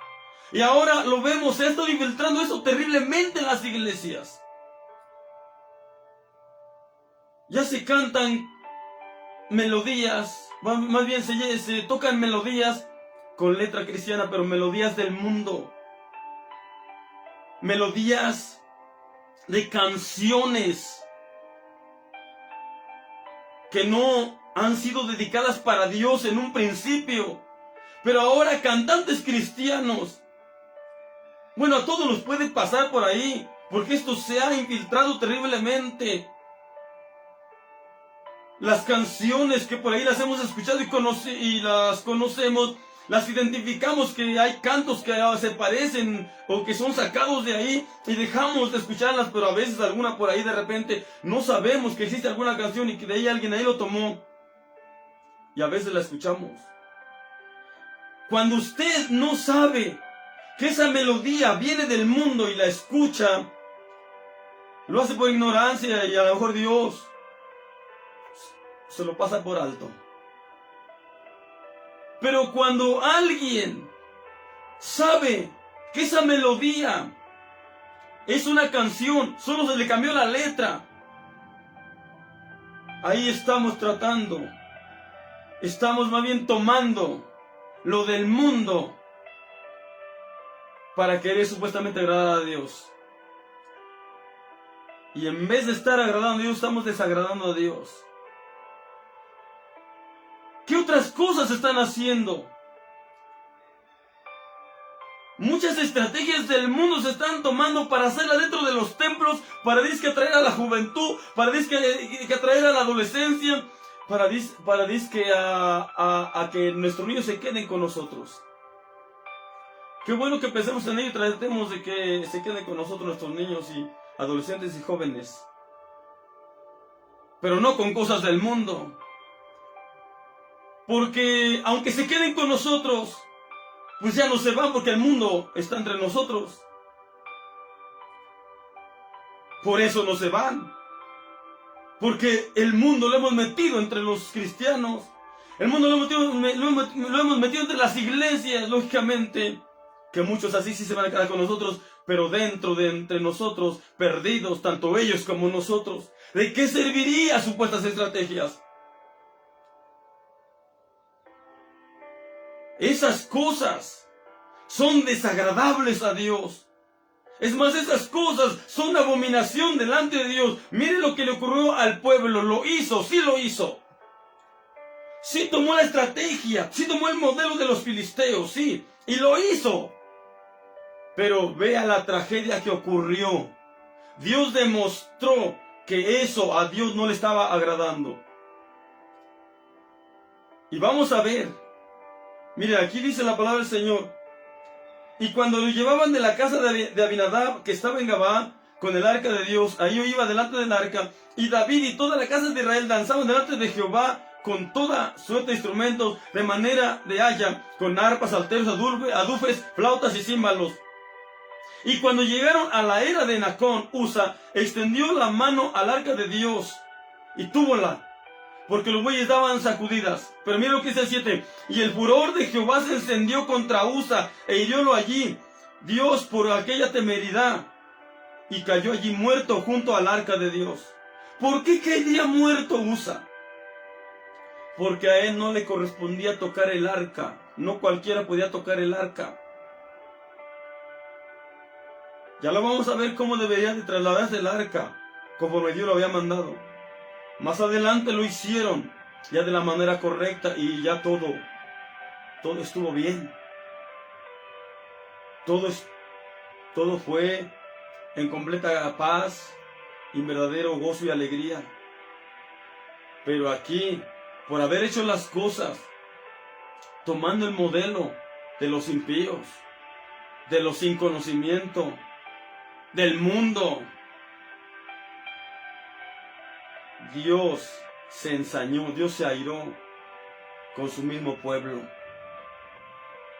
Y ahora lo vemos, se ha estado infiltrando eso terriblemente en las iglesias. Ya se cantan melodías, más bien se tocan melodías con letra cristiana, pero melodías del mundo. Melodías de canciones que no han sido dedicadas para Dios en un principio. Pero ahora cantantes cristianos, bueno, a todos nos puede pasar por ahí, porque esto se ha infiltrado terriblemente. Las canciones que por ahí las hemos escuchado y las conocemos, las identificamos, que hay cantos que se parecen o que son sacados de ahí y dejamos de escucharlas, pero a veces alguna por ahí de repente no sabemos que existe alguna canción y que de ahí alguien ahí lo tomó y a veces la escuchamos. Cuando usted no sabe que esa melodía viene del mundo y la escucha, lo hace por ignorancia y a lo mejor Dios se lo pasa por alto. Pero cuando alguien sabe que esa melodía es una canción, solo se le cambió la letra, ahí estamos estamos más bien tomando lo del mundo para querer supuestamente agradar a Dios. Y en vez de estar agradando a Dios, estamos desagradando a Dios. ¿Qué otras cosas están haciendo? Muchas estrategias del mundo se están tomando para hacerla dentro de los templos, para disque atraer a la juventud, para disque atraer a la adolescencia, para disque a que nuestros niños se queden con nosotros. Qué bueno que pensemos en ello y tratemos de que se queden con nosotros nuestros niños y adolescentes y jóvenes. Pero no con cosas del mundo. Porque aunque se queden con nosotros, pues ya no se van porque el mundo está entre nosotros. Por eso no se van. Porque el mundo lo hemos metido entre los cristianos. El mundo lo hemos metido entre las iglesias, lógicamente. Que muchos así sí se van a quedar con nosotros, pero dentro de entre nosotros, perdidos, tanto ellos como nosotros. ¿De qué servirían supuestas estrategias? Esas cosas son desagradables a Dios. Es más, esas cosas son abominación delante de Dios. Mire lo que le ocurrió al pueblo. Lo hizo, sí lo hizo. Sí tomó la estrategia, sí tomó el modelo de los filisteos, sí, y lo hizo. Pero vea la tragedia que ocurrió. Dios demostró que eso a Dios no le estaba agradando. Y vamos a ver. Mire, aquí dice la palabra del Señor. Y cuando lo llevaban de la casa de Abinadab, que estaba en Gabaa, con el arca de Dios, ahí yo iba delante del arca, y David y toda la casa de Israel danzaban delante de Jehová con toda suerte de instrumentos de manera de haya, con arpas, salterios, adufes, flautas y címbalos. Y cuando llegaron a la era de Nacón, Usa extendió la mano al arca de Dios y túvola, porque los bueyes daban sacudidas. Pero mira lo que dice el 7. Y el furor de Jehová se encendió contra Usa e hiriólo allí, Dios, por aquella temeridad, y cayó allí muerto junto al arca de Dios. ¿Por qué caería muerto Usa? Porque a él no le correspondía tocar el arca. No cualquiera podía tocar el arca. Ya lo vamos a ver cómo debería de trasladarse el arca, conforme Dios lo había mandado. Más adelante lo hicieron, ya de la manera correcta, y ya todo estuvo bien. Todo fue en completa paz, y verdadero gozo y alegría. Pero aquí, por haber hecho las cosas, tomando el modelo de los impíos, de los sin conocimiento, del mundo, Dios se ensañó, Dios se airó con su mismo pueblo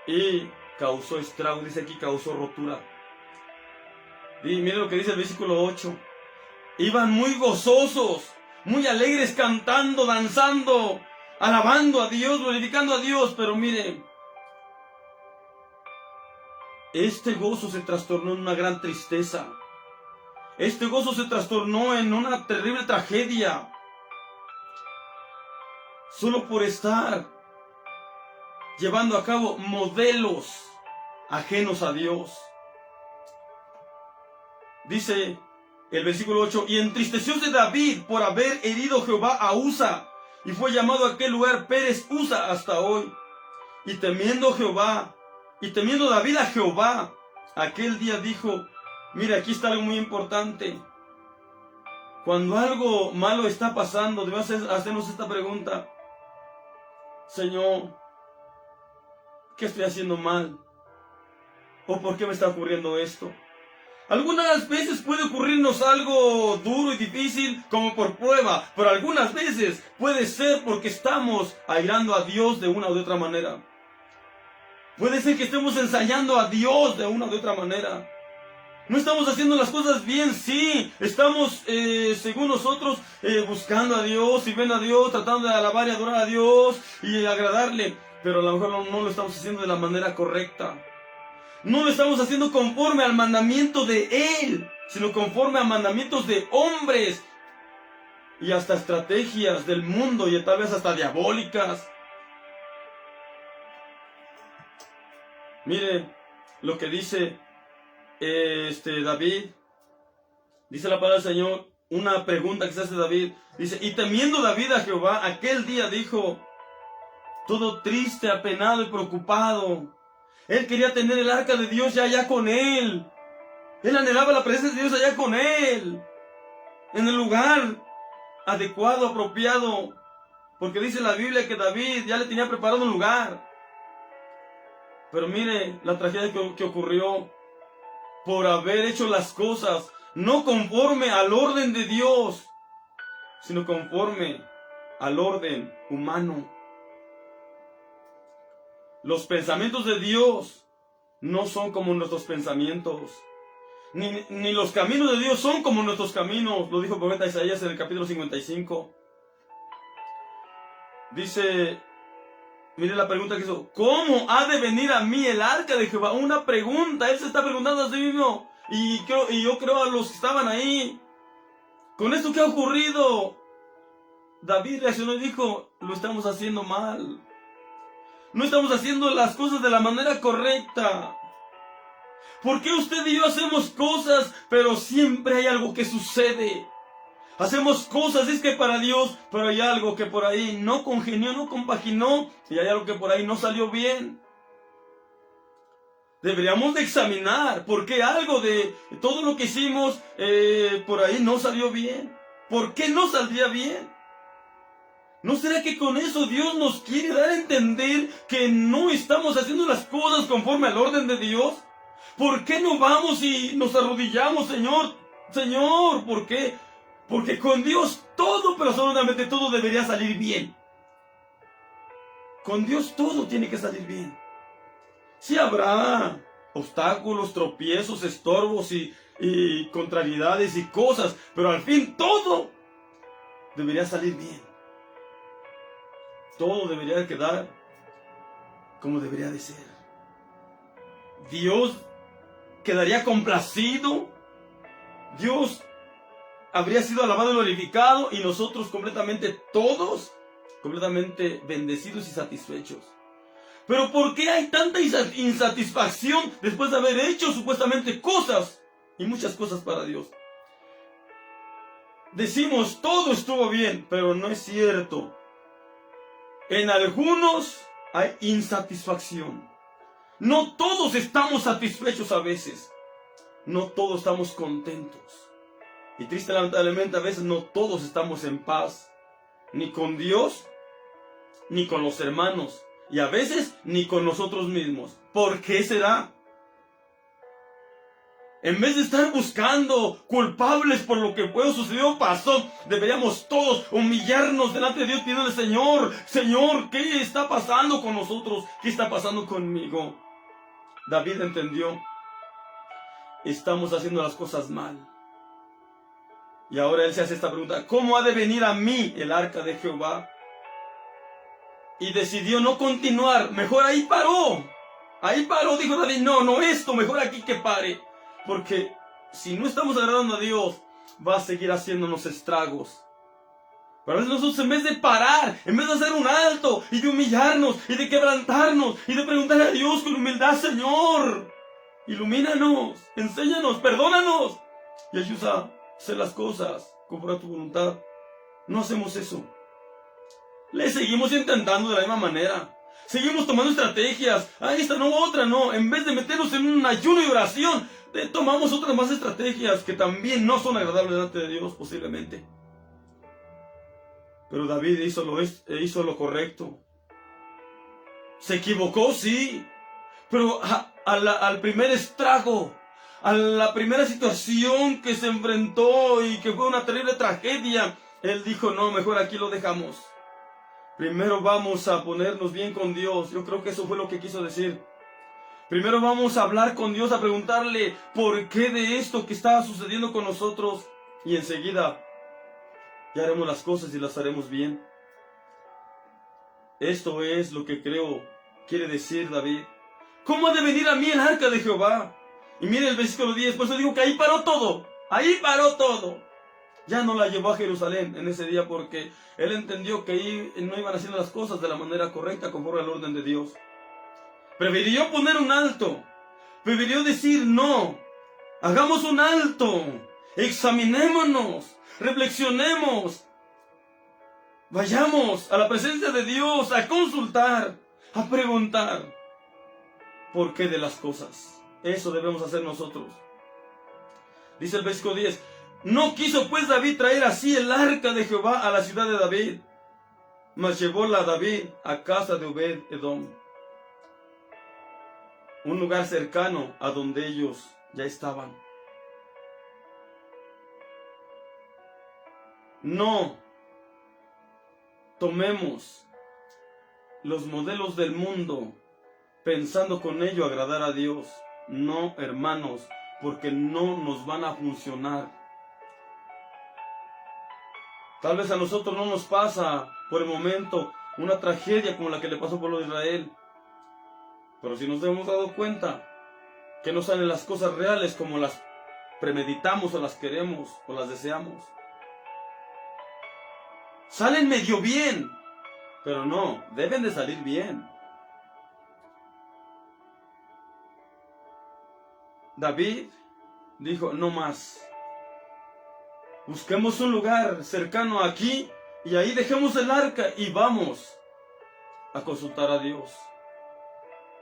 y causó estrago, dice aquí, causó rotura. Y mire lo que dice el versículo 8. Iban muy gozosos, muy alegres, cantando, danzando, alabando a Dios, glorificando a Dios. Pero mire, este gozo se trastornó en una gran tristeza. Este gozo se trastornó en una terrible tragedia. Solo por estar llevando a cabo modelos ajenos a Dios. Dice el versículo 8, y entristecióse David por haber herido Jehová a Usa, y fue llamado a aquel lugar Pérez Usa hasta hoy. Y temiendo David a Jehová, aquel día dijo, mira, aquí está algo muy importante. Cuando algo malo está pasando, debemos hacernos esta pregunta. Señor, ¿qué estoy haciendo mal? ¿O por qué me está ocurriendo esto? Algunas veces puede ocurrirnos algo duro y difícil como por prueba, pero algunas veces puede ser porque estamos airando a Dios de una u otra manera. Puede ser que estemos ensayando a Dios de una u otra manera. No estamos haciendo las cosas bien, sí. Estamos, según nosotros, buscando a Dios, sirviendo a Dios, tratando de alabar y adorar a Dios y agradarle. Pero a lo mejor no lo estamos haciendo de la manera correcta. No lo estamos haciendo conforme al mandamiento de Él, sino conforme a mandamientos de hombres y hasta estrategias del mundo y tal vez hasta diabólicas. Mire lo que dice David. Dice la palabra del Señor, una pregunta que se hace David. Dice, y temiendo David a Jehová, aquel día dijo, todo triste, apenado y preocupado. Él quería tener el arca de Dios ya allá con él. Él anhelaba la presencia de Dios allá con él. En el lugar adecuado, apropiado. Porque dice la Biblia que David ya le tenía preparado un lugar. Pero mire la tragedia que ocurrió por haber hecho las cosas no conforme al orden de Dios, sino conforme al orden humano. Los pensamientos de Dios no son como nuestros pensamientos, ni los caminos de Dios son como nuestros caminos. Lo dijo el profeta Isaías en el capítulo 55. Dice, mire la pregunta que hizo, ¿cómo ha de venir a mí el arca de Jehová? Una pregunta, él se está preguntando a sí mismo, y yo creo a los que estaban ahí. Con esto que ha ocurrido, David reaccionó y dijo, lo estamos haciendo mal. No estamos haciendo las cosas de la manera correcta. ¿Por qué usted y yo hacemos cosas, pero siempre hay algo que sucede? Hacemos cosas, es que para Dios, pero hay algo que por ahí no congenió, no compaginó, y hay algo que por ahí no salió bien. Deberíamos de examinar por qué algo de todo lo que hicimos por ahí no salió bien. ¿Por qué no saldría bien? ¿No será que con eso Dios nos quiere dar a entender que no estamos haciendo las cosas conforme al orden de Dios? ¿Por qué no vamos y nos arrodillamos, Señor? Señor, ¿por qué? Porque con Dios todo, pero absolutamente todo debería salir bien. Con Dios todo tiene que salir bien. Sí habrá obstáculos, tropiezos, estorbos y contrariedades y cosas, pero al fin todo debería salir bien. Todo debería quedar como debería de ser. Dios quedaría complacido. Dios habría sido alabado y glorificado y nosotros completamente, todos, completamente bendecidos y satisfechos. Pero ¿por qué hay tanta insatisfacción después de haber hecho supuestamente cosas y muchas cosas para Dios? Decimos todo estuvo bien, pero no es cierto. En algunos hay insatisfacción. No todos estamos satisfechos a veces. No todos estamos contentos. Y triste, lamentablemente, a veces no todos estamos en paz. Ni con Dios, ni con los hermanos. Y a veces ni con nosotros mismos. ¿Por qué será? En vez de estar buscando culpables por lo que sucedió, pasó, deberíamos todos humillarnos delante de Dios pidiéndole: Señor, Señor, ¿qué está pasando con nosotros? ¿Qué está pasando conmigo? David entendió: estamos haciendo las cosas mal. Y ahora él se hace esta pregunta: ¿cómo ha de venir a mí el arca de Jehová? Y decidió no continuar. Mejor ahí paró. Ahí paró, dijo David: no esto, mejor aquí que pare. Porque si no estamos agradando a Dios, va a seguir haciéndonos estragos. Pero a veces nosotros, en vez de parar, en vez de hacer un alto y de humillarnos y de quebrantarnos y de preguntarle a Dios con humildad: Señor, ilumínanos, enséñanos, perdónanos y ayuda a hacer las cosas conforme a tu voluntad, no hacemos eso. Le seguimos intentando de la misma manera. Seguimos tomando estrategias. Esta no, otra no. En vez de meternos en un ayuno y oración, tomamos otras más estrategias que también no son agradables delante de Dios, posiblemente. Pero David hizo lo correcto. Se equivocó, sí. Pero al primer estrago, a la primera situación que se enfrentó y que fue una terrible tragedia, él dijo: no, mejor aquí lo dejamos. Primero vamos a ponernos bien con Dios. Yo creo que eso fue lo que quiso decir. Primero vamos a hablar con Dios, a preguntarle por qué de esto que estaba sucediendo con nosotros. Y enseguida ya haremos las cosas y las haremos bien. Esto es lo que creo quiere decir David. ¿Cómo ha de venir a mí el arca de Jehová? Y mire el versículo 10. Por eso digo que ahí paró todo. Ahí paró todo. Ya no la llevó a Jerusalén en ese día porque él entendió que ahí no iban haciendo las cosas de la manera correcta conforme al orden de Dios. Prefirió poner un alto. Prefirió decir: no, hagamos un alto. Examinémonos. Reflexionemos. Vayamos a la presencia de Dios a consultar, a preguntar por qué de las cosas. Eso debemos hacer nosotros. Dice el versículo 10. No quiso pues David traer así el arca de Jehová a la ciudad de David, mas llevóla David a casa de Obed-Edom, un lugar cercano a donde ellos ya estaban. No tomemos los modelos del mundo pensando con ello agradar a Dios. No, hermanos, porque no nos van a funcionar. Tal vez a nosotros no nos pasa por el momento una tragedia como la que le pasó al pueblo de Israel. Pero si nos hemos dado cuenta que no salen las cosas reales como las premeditamos o las queremos o las deseamos. Salen medio bien, pero no, deben de salir bien. David dijo: no más. Busquemos un lugar cercano aquí y ahí dejemos el arca y vamos a consultar a Dios.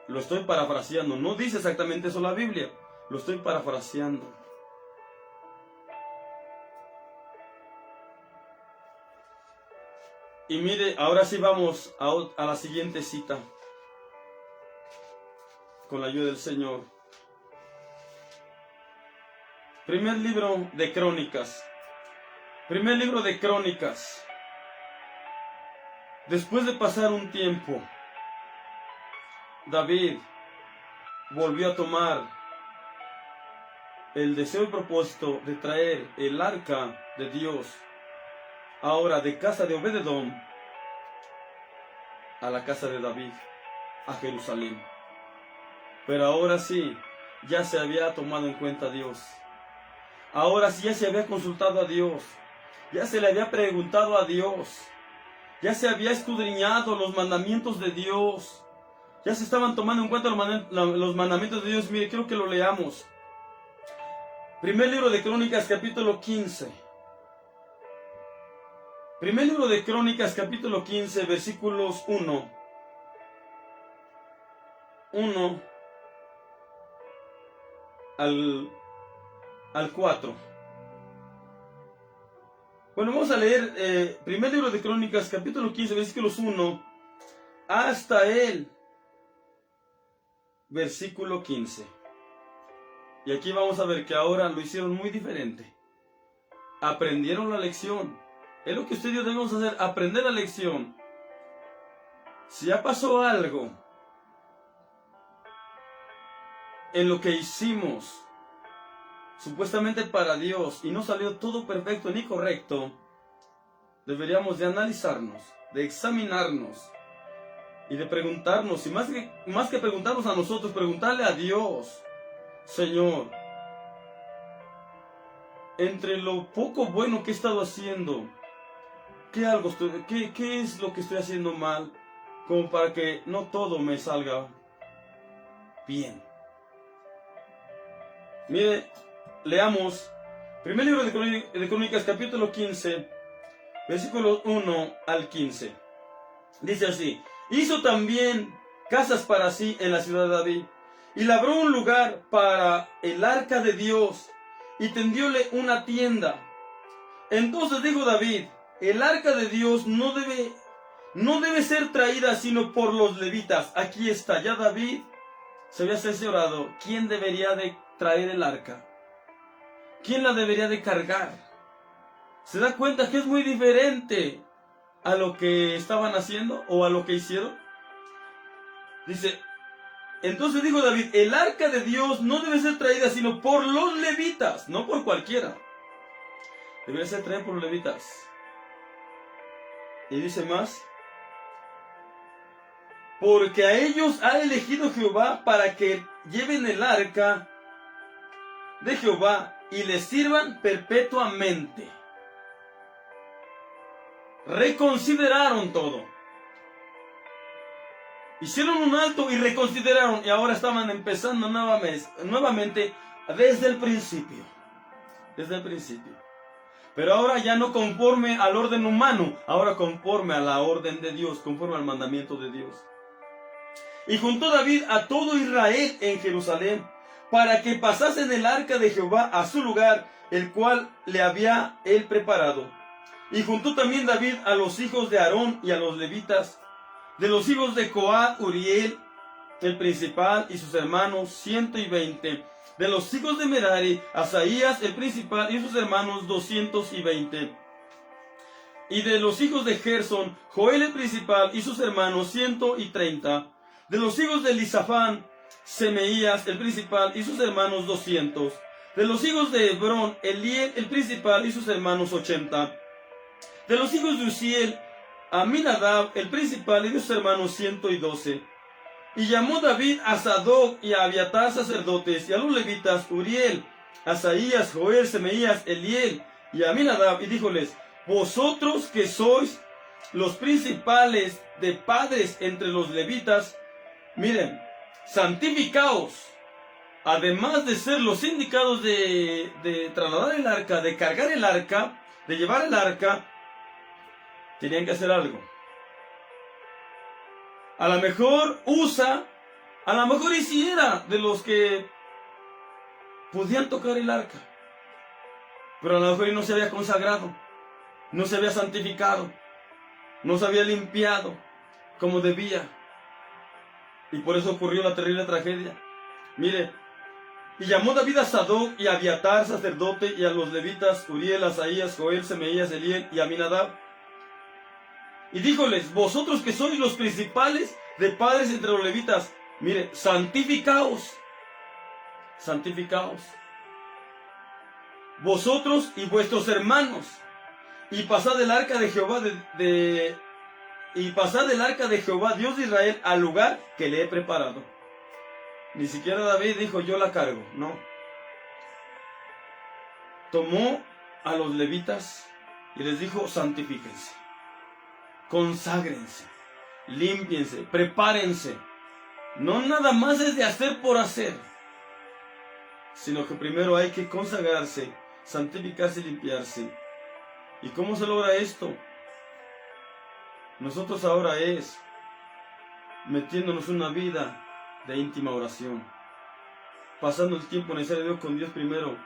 Lo estoy parafraseando, no dice exactamente eso la Biblia, lo estoy parafraseando. Y mire, ahora sí vamos a la siguiente cita, con la ayuda del Señor. Primer libro de Crónicas. Primer libro de Crónicas. Después de pasar un tiempo, David volvió a tomar el deseo y propósito de traer el arca de Dios, ahora de casa de Obed-edom, a la casa de David, a Jerusalén. Pero ahora sí, ya se había tomado en cuenta a Dios. Ahora sí ya se había consultado a Dios. Ya se le había preguntado a Dios. Ya se había escudriñado los mandamientos de Dios. Ya se estaban tomando en cuenta los mandamientos de Dios. Mire, quiero que lo leamos. Primer libro de Crónicas, capítulo 15. Primer libro de Crónicas, capítulo 15, versículos 1 al 4. Bueno, vamos a leer primer libro de Crónicas, capítulo 15, versículos 1 hasta el versículo 15. Y aquí vamos a ver que ahora lo hicieron muy diferente. Aprendieron la lección. Es lo que usted y yo debemos hacer, aprender la lección. Si ya pasó algo en lo que hicimos supuestamente para Dios y no salió todo perfecto ni correcto, deberíamos de analizarnos, de examinarnos y de preguntarnos, y más que preguntarnos a nosotros, preguntarle a Dios: Señor, entre lo poco bueno que he estado haciendo, ¿qué es lo que estoy haciendo mal? Como para que no todo me salga bien. Mire, leamos primer libro de Crónicas, capítulo 15, versículos 1 al 15. Dice así: hizo también casas para sí en la ciudad de David, y labró un lugar para el arca de Dios, y tendióle una tienda. Entonces dijo David: el arca de Dios no debe ser traída sino por los levitas. Aquí está, ya David se había asesorado quién debería de traer el arca, quién la debería de cargar. ¿Se da cuenta que es muy diferente a lo que estaban haciendo o a lo que hicieron? Dice: entonces dijo David: el arca de Dios no debe ser traída sino por los levitas, no por cualquiera. Debe ser traída por los levitas. Y dice más: porque a ellos ha elegido Jehová para que lleven el arca de Jehová y le sirvan perpetuamente. Reconsideraron todo. Hicieron un alto y reconsideraron, y ahora estaban empezando nuevamente desde el principio. Desde el principio. Pero ahora ya no conforme al orden humano, ahora conforme a la orden de Dios, conforme al mandamiento de Dios. Y juntó David a todo Israel en Jerusalén, para que pasasen el arca de Jehová a su lugar, el cual le había él preparado. Y juntó también David a los hijos de Aarón y a los levitas, de los hijos de Coat, Uriel, el principal, y sus hermanos, 120. De los hijos de Merari, Asaías, el principal, y sus hermanos, 220. Y de los hijos de Gersón, Joel, el principal, y sus hermanos, 130. De los hijos de Elisafán, Semeías, el principal, y sus hermanos, 200. De los hijos de Hebrón, Eliel, el principal, y sus hermanos, 80. De los hijos de Uziel, Aminadab, el principal, y sus hermanos, 112. Y llamó David a Sadoc y a Abiatar, sacerdotes, y a los levitas, Uriel, Asaías, Joel, Semeías, Eliel y Aminadab, y díjoles: vosotros que sois los principales de padres entre los levitas, miren, santificaos, además de ser los indicados de trasladar el arca, de cargar el arca, de llevar el arca, tenían que hacer algo. A lo mejor hiciera de los que podían tocar el arca, pero a lo mejor no se había consagrado, no se había santificado, no se había limpiado como debía, y por eso ocurrió la terrible tragedia. Mire, y llamó David a Sadoc y a Abiatar, sacerdote, y a los levitas, Uriel, Asaías, Joel, Semeías, Eliel y Aminadab, y díjoles: vosotros que sois los principales de padres entre los levitas, Mire, santificaos, santificaos, vosotros y vuestros hermanos, y pasad del arca de Jehová y pasad del arca de Jehová, Dios de Israel, al lugar que le he preparado. Ni siquiera David dijo, yo la cargo, no. Tomó a los levitas y les dijo, santifíquense, conságrense, límpiense, prepárense. No nada más es de hacer por hacer, sino que primero hay que consagrarse, santificarse y limpiarse. ¿Y cómo se logra esto? Nosotros ahora es metiéndonos en una vida de íntima oración, pasando el tiempo necesario con Dios primero,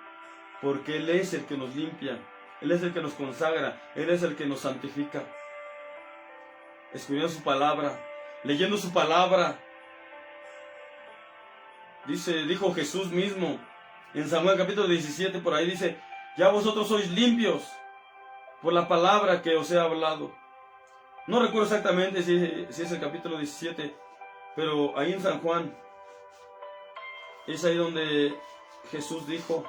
porque Él es el que nos limpia, Él es el que nos consagra, Él es el que nos santifica. Escuchando su palabra, leyendo su palabra. Dijo Jesús mismo en Samuel capítulo 17, por ahí dice, ya vosotros sois limpios por la palabra que os he hablado. No recuerdo exactamente si es el capítulo 17, pero ahí en San Juan, es ahí donde Jesús dijo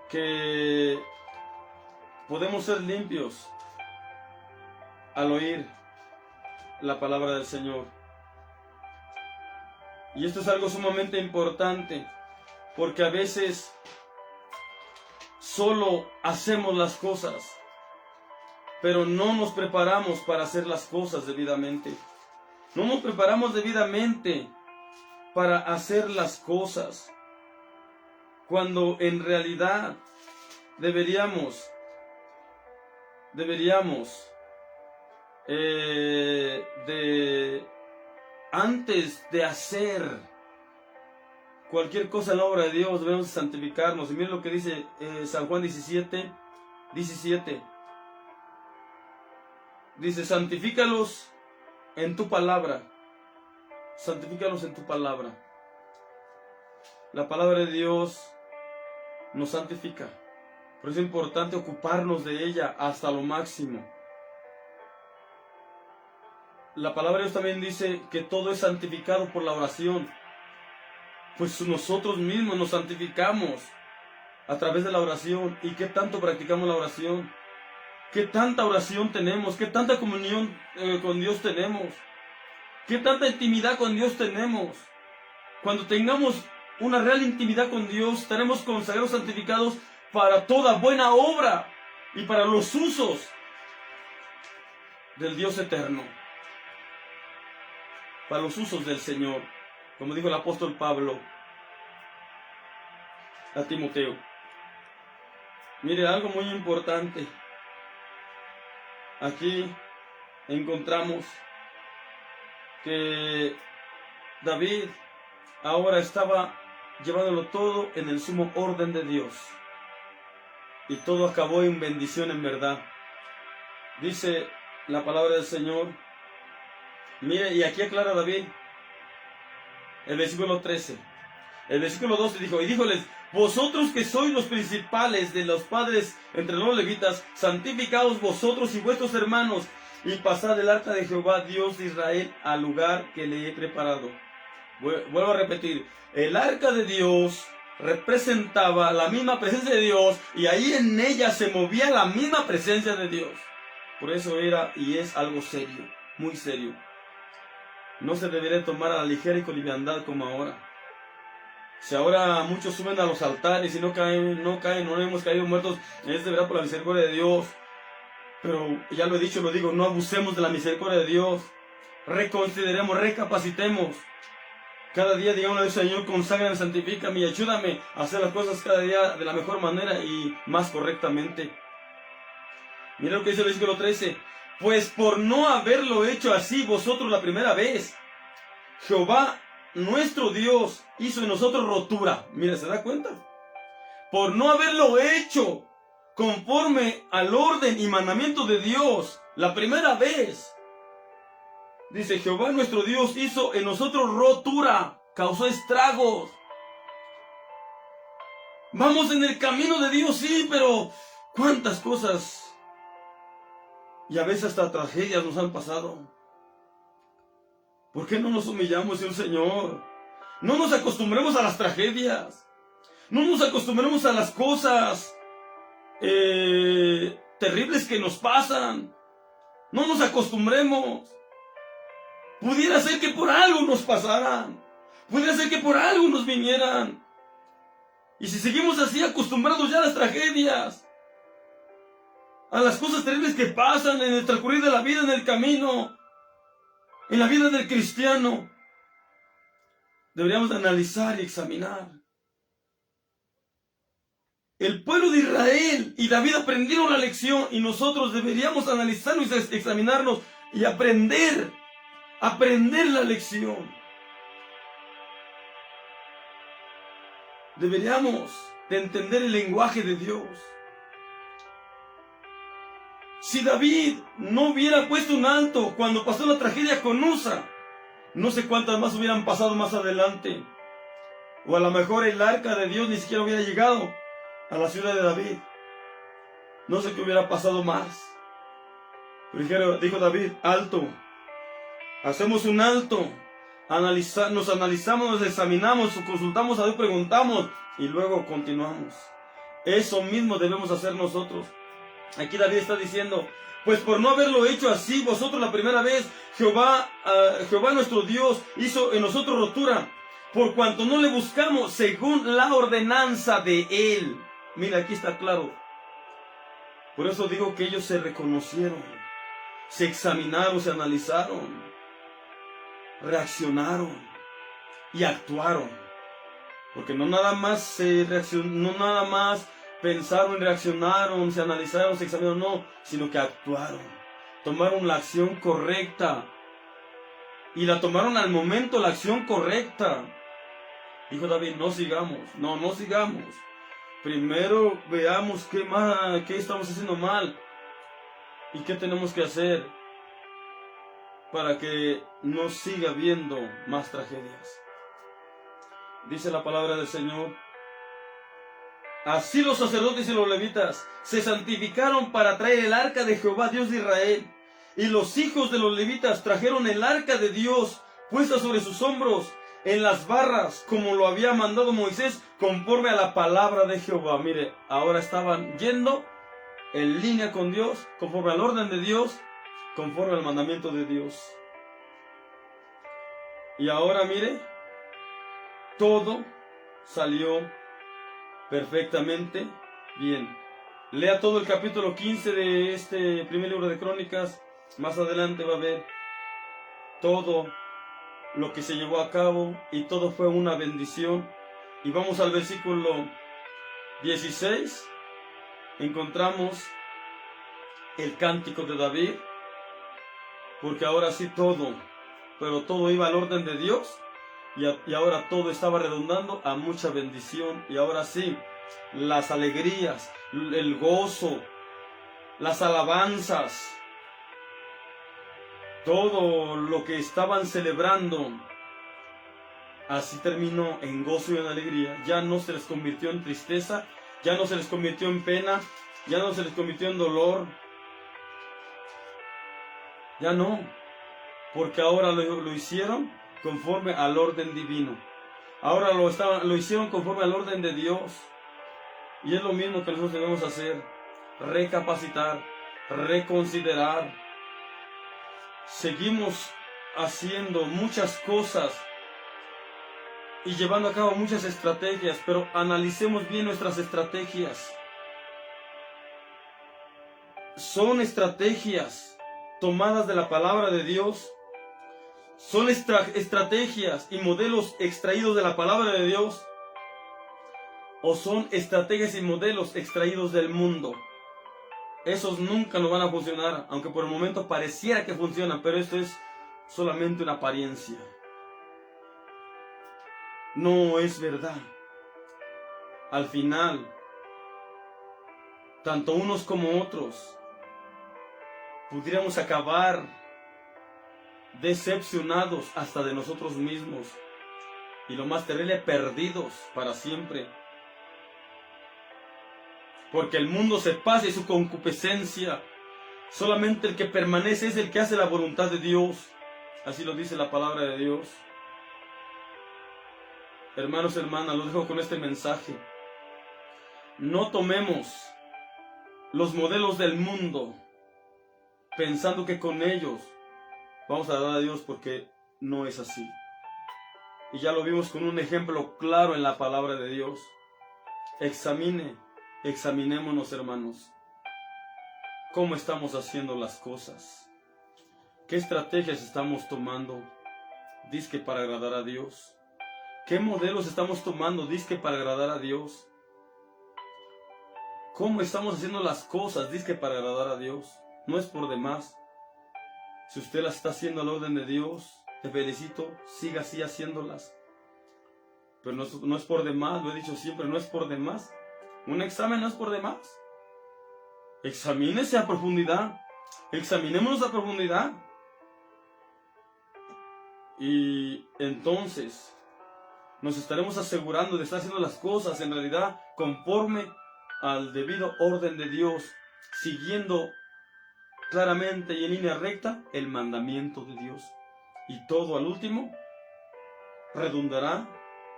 que podemos ser limpios al oír la palabra del Señor. Y esto es algo sumamente importante, porque a veces solo hacemos las cosas, pero no nos preparamos para hacer las cosas debidamente. No nos preparamos debidamente para hacer las cosas, cuando en realidad deberíamos antes de hacer cualquier cosa en la obra de Dios, debemos santificarnos. Y miren lo que dice San Juan 17. Dice, santifícalos en tu palabra. Santifícalos en tu palabra. La palabra de Dios nos santifica. Por eso es importante ocuparnos de ella hasta lo máximo. La palabra de Dios también dice que todo es santificado por la oración. Pues nosotros mismos nos santificamos a través de la oración. ¿Y qué tanto practicamos la oración? ¿Qué tanta oración tenemos? ¿Qué tanta comunión con Dios tenemos? ¿Qué tanta intimidad con Dios tenemos? Cuando tengamos una real intimidad con Dios, estaremos consagrados, santificados para toda buena obra y para los usos del Dios eterno, para los usos del Señor, como dijo el apóstol Pablo a Timoteo. Mire, algo muy importante. Aquí encontramos que David ahora estaba llevándolo todo en el sumo orden de Dios. Y todo acabó en bendición en verdad. Dice la palabra del Señor. Mire, y aquí aclara David el versículo 13. El versículo 12 dijo, y díjoles, vosotros que sois los principales de los padres entre los levitas, santificaos vosotros y vuestros hermanos, y pasad el arca de Jehová, Dios de Israel, al lugar que le he preparado. Vuelvo a repetir, el arca de Dios representaba la misma presencia de Dios, y ahí en ella se movía la misma presencia de Dios. Por eso era y es algo serio, muy serio. No se debería tomar a la ligera y con liviandad como ahora. Si ahora muchos suben a los altares y no hemos caído muertos, es de verdad por la misericordia de Dios. Pero ya lo he dicho, lo digo, no abusemos de la misericordia de Dios. Reconsideremos, recapacitemos. Cada día digamos al Señor, conságrame, santifícame y ayúdame a hacer las cosas cada día de la mejor manera y más correctamente. Mira lo que dice el versículo 13. Pues por no haberlo hecho así vosotros la primera vez, Jehová nuestro Dios hizo en nosotros rotura. Mira, ¿se da cuenta? Por no haberlo hecho conforme al orden y mandamiento de Dios la primera vez. Dice, Jehová nuestro Dios hizo en nosotros rotura, causó estragos. Vamos en el camino de Dios, sí, pero cuántas cosas y a veces hasta tragedias nos han pasado. ¿Por qué no nos humillamos, Señor? No nos acostumbremos a las tragedias. No nos acostumbremos a las cosas terribles que nos pasan. No nos acostumbremos. Pudiera ser que por algo nos pasaran. Pudiera ser que por algo nos vinieran. Y si seguimos así acostumbrados ya a las tragedias, a las cosas terribles que pasan en el transcurrir de la vida, en el camino, en la vida del cristiano, deberíamos de analizar y examinar. El pueblo de Israel y David aprendieron la lección y nosotros deberíamos analizarnos y examinarnos y aprender la lección. Deberíamos de entender el lenguaje de Dios. Si David no hubiera puesto un alto cuando pasó la tragedia con Usa, no sé cuántas más hubieran pasado más adelante. O a lo mejor el arca de Dios ni siquiera hubiera llegado a la ciudad de David. No sé qué hubiera pasado más. Pero dijo David, alto. Hacemos un alto. Nos analizamos, nos examinamos, consultamos a Dios, preguntamos y luego continuamos. Eso mismo debemos hacer nosotros. Aquí David está diciendo, pues por no haberlo hecho así, vosotros la primera vez, Jehová nuestro Dios hizo en nosotros rotura, por cuanto no le buscamos según la ordenanza de Él. Mira, aquí está claro. Por eso digo que ellos se reconocieron, se examinaron, se analizaron, reaccionaron y actuaron. Porque no nada más pensaron, reaccionaron, se analizaron, se examinaron, no, sino que actuaron, tomaron la acción correcta y la tomaron al momento, la acción correcta. Dijo David, no sigamos. Primero veamos qué estamos haciendo mal y qué tenemos que hacer para que no siga habiendo más tragedias. Dice la palabra del Señor, así los sacerdotes y los levitas se santificaron para traer el arca de Jehová, Dios de Israel. Y los hijos de los levitas trajeron el arca de Dios puesta sobre sus hombros en las barras, como lo había mandado Moisés, conforme a la palabra de Jehová. Mire, ahora estaban yendo en línea con Dios, conforme al orden de Dios, conforme al mandamiento de Dios. Y ahora mire, todo salió perfectamente bien. Lea todo el capítulo 15 de este primer libro de Crónicas. Más adelante va a ver todo lo que se llevó a cabo y todo fue una bendición. Y vamos al versículo 16. Encontramos el cántico de David, porque ahora sí todo, pero todo iba al orden de Dios. Y ahora todo estaba redundando a mucha bendición. Y ahora sí, las alegrías, el gozo, las alabanzas, todo lo que estaban celebrando, así terminó en gozo y en alegría. Ya no se les convirtió en tristeza, ya no se les convirtió en pena, ya no se les convirtió en dolor. Ya no, porque ahora lo hicieron conforme al orden divino. Ahora lo hicieron conforme al orden de Dios. Y es lo mismo que nosotros debemos hacer: recapacitar, reconsiderar. Seguimos haciendo muchas cosas y llevando a cabo muchas estrategias, pero analicemos bien nuestras estrategias. ¿Son estrategias tomadas de la palabra de Dios? ¿Son estrategias y modelos extraídos de la palabra de Dios? ¿O son estrategias y modelos extraídos del mundo? Esos nunca nos van a funcionar, aunque por el momento pareciera que funcionan, pero esto es solamente una apariencia. No es verdad. Al final, tanto unos como otros pudiéramos acabar decepcionados hasta de nosotros mismos, y lo más terrible, perdidos para siempre. Porque el mundo se pasa y su concupiscencia. Solamente el que permanece es el que hace la voluntad de Dios. Así lo dice la palabra de Dios. Hermanos, hermanas, los dejo con este mensaje. No tomemos los modelos del mundo pensando que con ellos vamos a dar a Dios, porque no es así. Y ya lo vimos con un ejemplo claro en la palabra de Dios. Examinémonos, hermanos. ¿Cómo estamos haciendo las cosas? ¿Qué estrategias estamos tomando? Dizque para agradar a Dios. ¿Qué modelos estamos tomando? Dizque para agradar a Dios. ¿Cómo estamos haciendo las cosas? Dizque para agradar a Dios. No es por demás. Si usted las está haciendo a la orden de Dios, te felicito, siga así haciéndolas. Pero no es por demás, lo he dicho siempre, no es por demás. Un examen no es por demás. Examínese a profundidad. Examinémonos a profundidad. Y entonces nos estaremos asegurando de estar haciendo las cosas en realidad conforme al debido orden de Dios, siguiendo claramente y en línea recta el mandamiento de Dios. Y todo al último redundará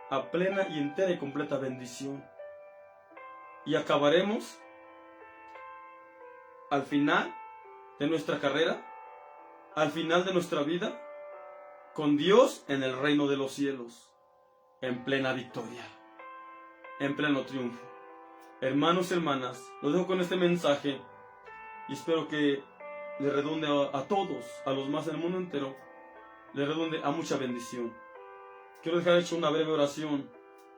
a plena y entera y completa bendición. Y acabaremos al final de nuestra carrera, al final de nuestra vida, con Dios en el reino de los cielos, en plena victoria, en pleno triunfo. Hermanos y hermanas, los dejo con este mensaje y espero que le redunde a todos, a los más del mundo entero, le redunde a mucha bendición. Quiero dejar hecho una breve oración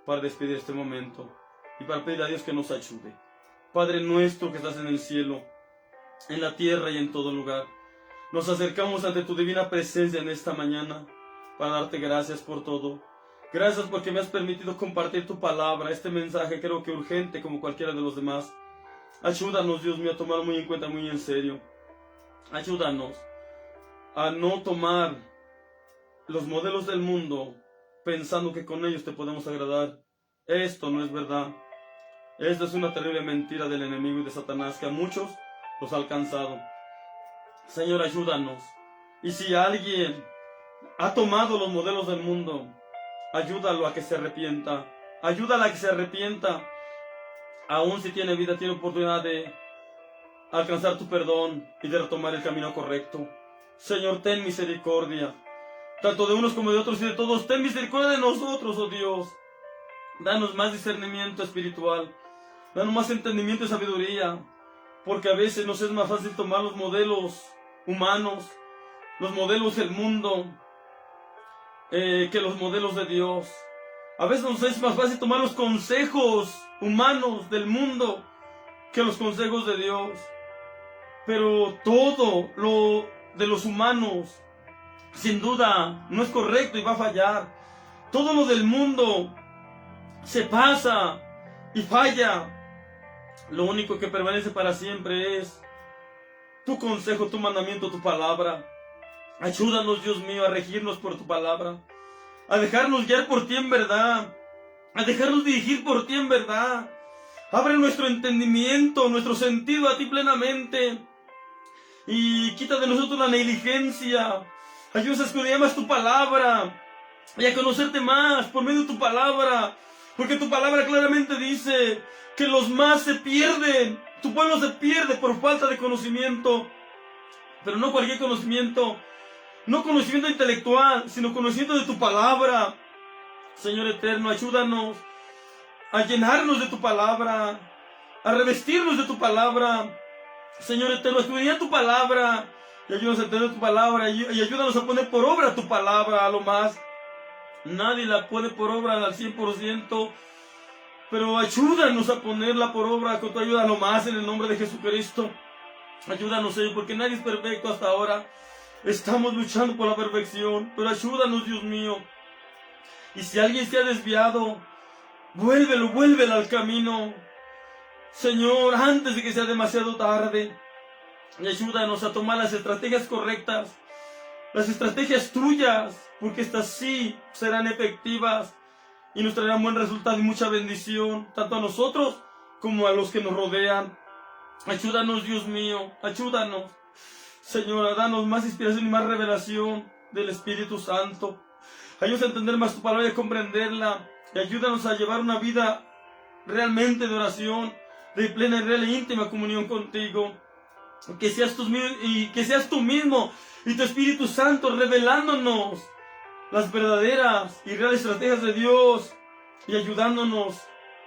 para despedir este momento y para pedir a Dios que nos ayude. Padre nuestro que estás en el cielo, en la tierra y en todo lugar, nos acercamos ante tu divina presencia en esta mañana para darte gracias por todo. Gracias porque me has permitido compartir tu palabra, este mensaje creo que urgente como cualquiera de los demás. Ayúdanos, Dios mío, a tomarlo muy en cuenta, muy en serio. Ayúdanos a no tomar los modelos del mundo pensando que con ellos te podemos agradar. Esto no es verdad. Esta es una terrible mentira del enemigo y de Satanás que a muchos los ha alcanzado. Señor, ayúdanos. Y si alguien ha tomado los modelos del mundo, ayúdalo a que se arrepienta. Ayúdala a que se arrepienta. Aún si tiene vida, tiene oportunidad de alcanzar tu perdón y de retomar el camino correcto. Señor, ten misericordia, tanto de unos como de otros y de todos. Ten misericordia de nosotros, oh Dios. Danos más discernimiento espiritual. Danos más entendimiento y sabiduría. Porque a veces nos es más fácil tomar los modelos humanos, los modelos del mundo, que los modelos de Dios. A veces nos es más fácil tomar los consejos humanos del mundo que los consejos de Dios. Pero todo lo de los humanos, sin duda, no es correcto y va a fallar. Todo lo del mundo se pasa y falla. Lo único que permanece para siempre es tu consejo, tu mandamiento, tu palabra. Ayúdanos, Dios mío, a regirnos por tu palabra, a dejarnos guiar por ti en verdad, a dejarnos dirigir por ti en verdad. Abre nuestro entendimiento, nuestro sentido a ti plenamente y quita de nosotros la negligencia. Ayúdanos a escudriñar más tu palabra y a conocerte más por medio de tu palabra, porque tu palabra claramente dice que los más se pierden. Tu pueblo se pierde por falta de conocimiento, pero no cualquier conocimiento, no conocimiento intelectual, sino conocimiento de tu palabra. Señor eterno, ayúdanos a llenarnos de tu palabra, a revestirnos de tu palabra. Señor eterno, escudriña tu palabra y ayúdanos a entender tu palabra y ayúdanos a poner por obra tu palabra a lo más. Nadie la pone por obra al 100%, pero ayúdanos a ponerla por obra con tu ayuda a lo más en el nombre de Jesucristo. Ayúdanos, Señor, porque nadie es perfecto hasta ahora. Estamos luchando por la perfección, pero ayúdanos, Dios mío. Y si alguien se ha desviado, vuélvelo al camino, Señor, antes de que sea demasiado tarde. Y ayúdanos a tomar las estrategias correctas, las estrategias tuyas, porque estas sí serán efectivas y nos traerán buen resultado y mucha bendición, tanto a nosotros como a los que nos rodean. Ayúdanos, Dios mío, ayúdanos. Señora, danos más inspiración y más revelación del Espíritu Santo. Ayúdanos a entender más tu palabra y a comprenderla. Y ayúdanos a llevar una vida realmente de oración, de plena, real e íntima comunión contigo. Que seas tú mismo y tu Espíritu Santo revelándonos las verdaderas y reales estrategias de Dios y ayudándonos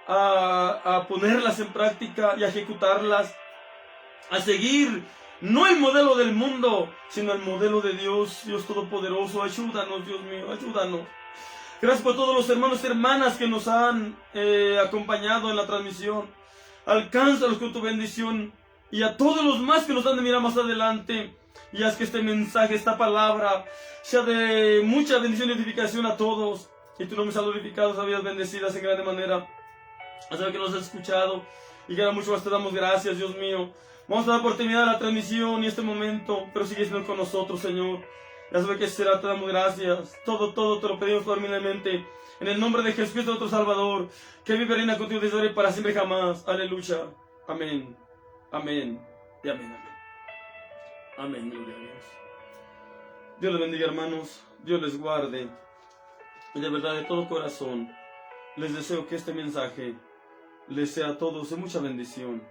a ponerlas en práctica y a ejecutarlas, a seguir no el modelo del mundo, sino el modelo de Dios, Dios Todopoderoso. Ayúdanos, Dios mío, ayúdanos. Gracias por todos los hermanos y hermanas que nos han acompañado en la transmisión. Alcánzalos con tu bendición. Y a todos los más que nos han de mirar más adelante. Y haz que este mensaje, esta palabra, sea de mucha bendición y edificación a todos. Y tu nombre sea glorificado, esa vidas bendecidas en grande manera. A saber que nos has escuchado. Y que ahora mucho más te damos gracias, Dios mío. Vamos a dar por terminada la transmisión y este momento. Pero sigue siendo con nosotros, Señor. Ya sabes que será, te damos gracias. Todo te lo pedimos humildemente. En el nombre de Jesucristo, nuestro Salvador. Que vive y reina contigo desde ahora y para siempre jamás. Aleluya. Amén. Amén. Y amén, amén. Amén, gloria a Dios. Dios les bendiga, hermanos. Dios les guarde. Y de verdad, de todo corazón, les deseo que este mensaje les sea a todos de mucha bendición.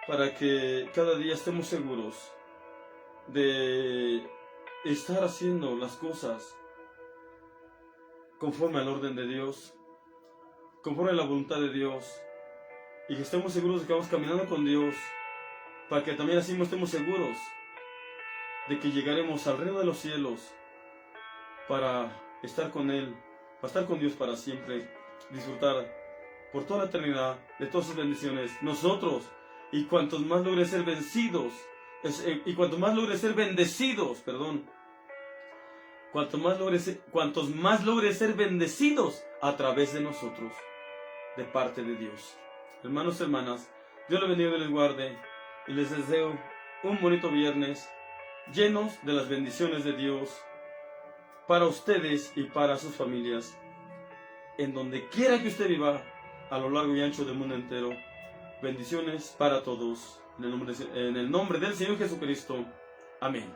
Para que cada día estemos seguros de estar haciendo las cosas conforme al orden de Dios, conforme a la voluntad de Dios. Y que estemos seguros de que vamos caminando con Dios, para que también así estemos seguros de que llegaremos al reino de los cielos para estar con Él, para estar con Dios para siempre, disfrutar por toda la eternidad de todas sus bendiciones. Nosotros y cuantos más logren ser vencidos, cuantos más logren ser bendecidos, cuantos más logren ser bendecidos a través de nosotros, de parte de Dios. Hermanos y hermanas, Dios les bendiga y les guarde, y les deseo un bonito viernes, llenos de las bendiciones de Dios, para ustedes y para sus familias, en donde quiera que usted viva, a lo largo y ancho del mundo entero. Bendiciones para todos, en el nombre del Señor Jesucristo. Amén.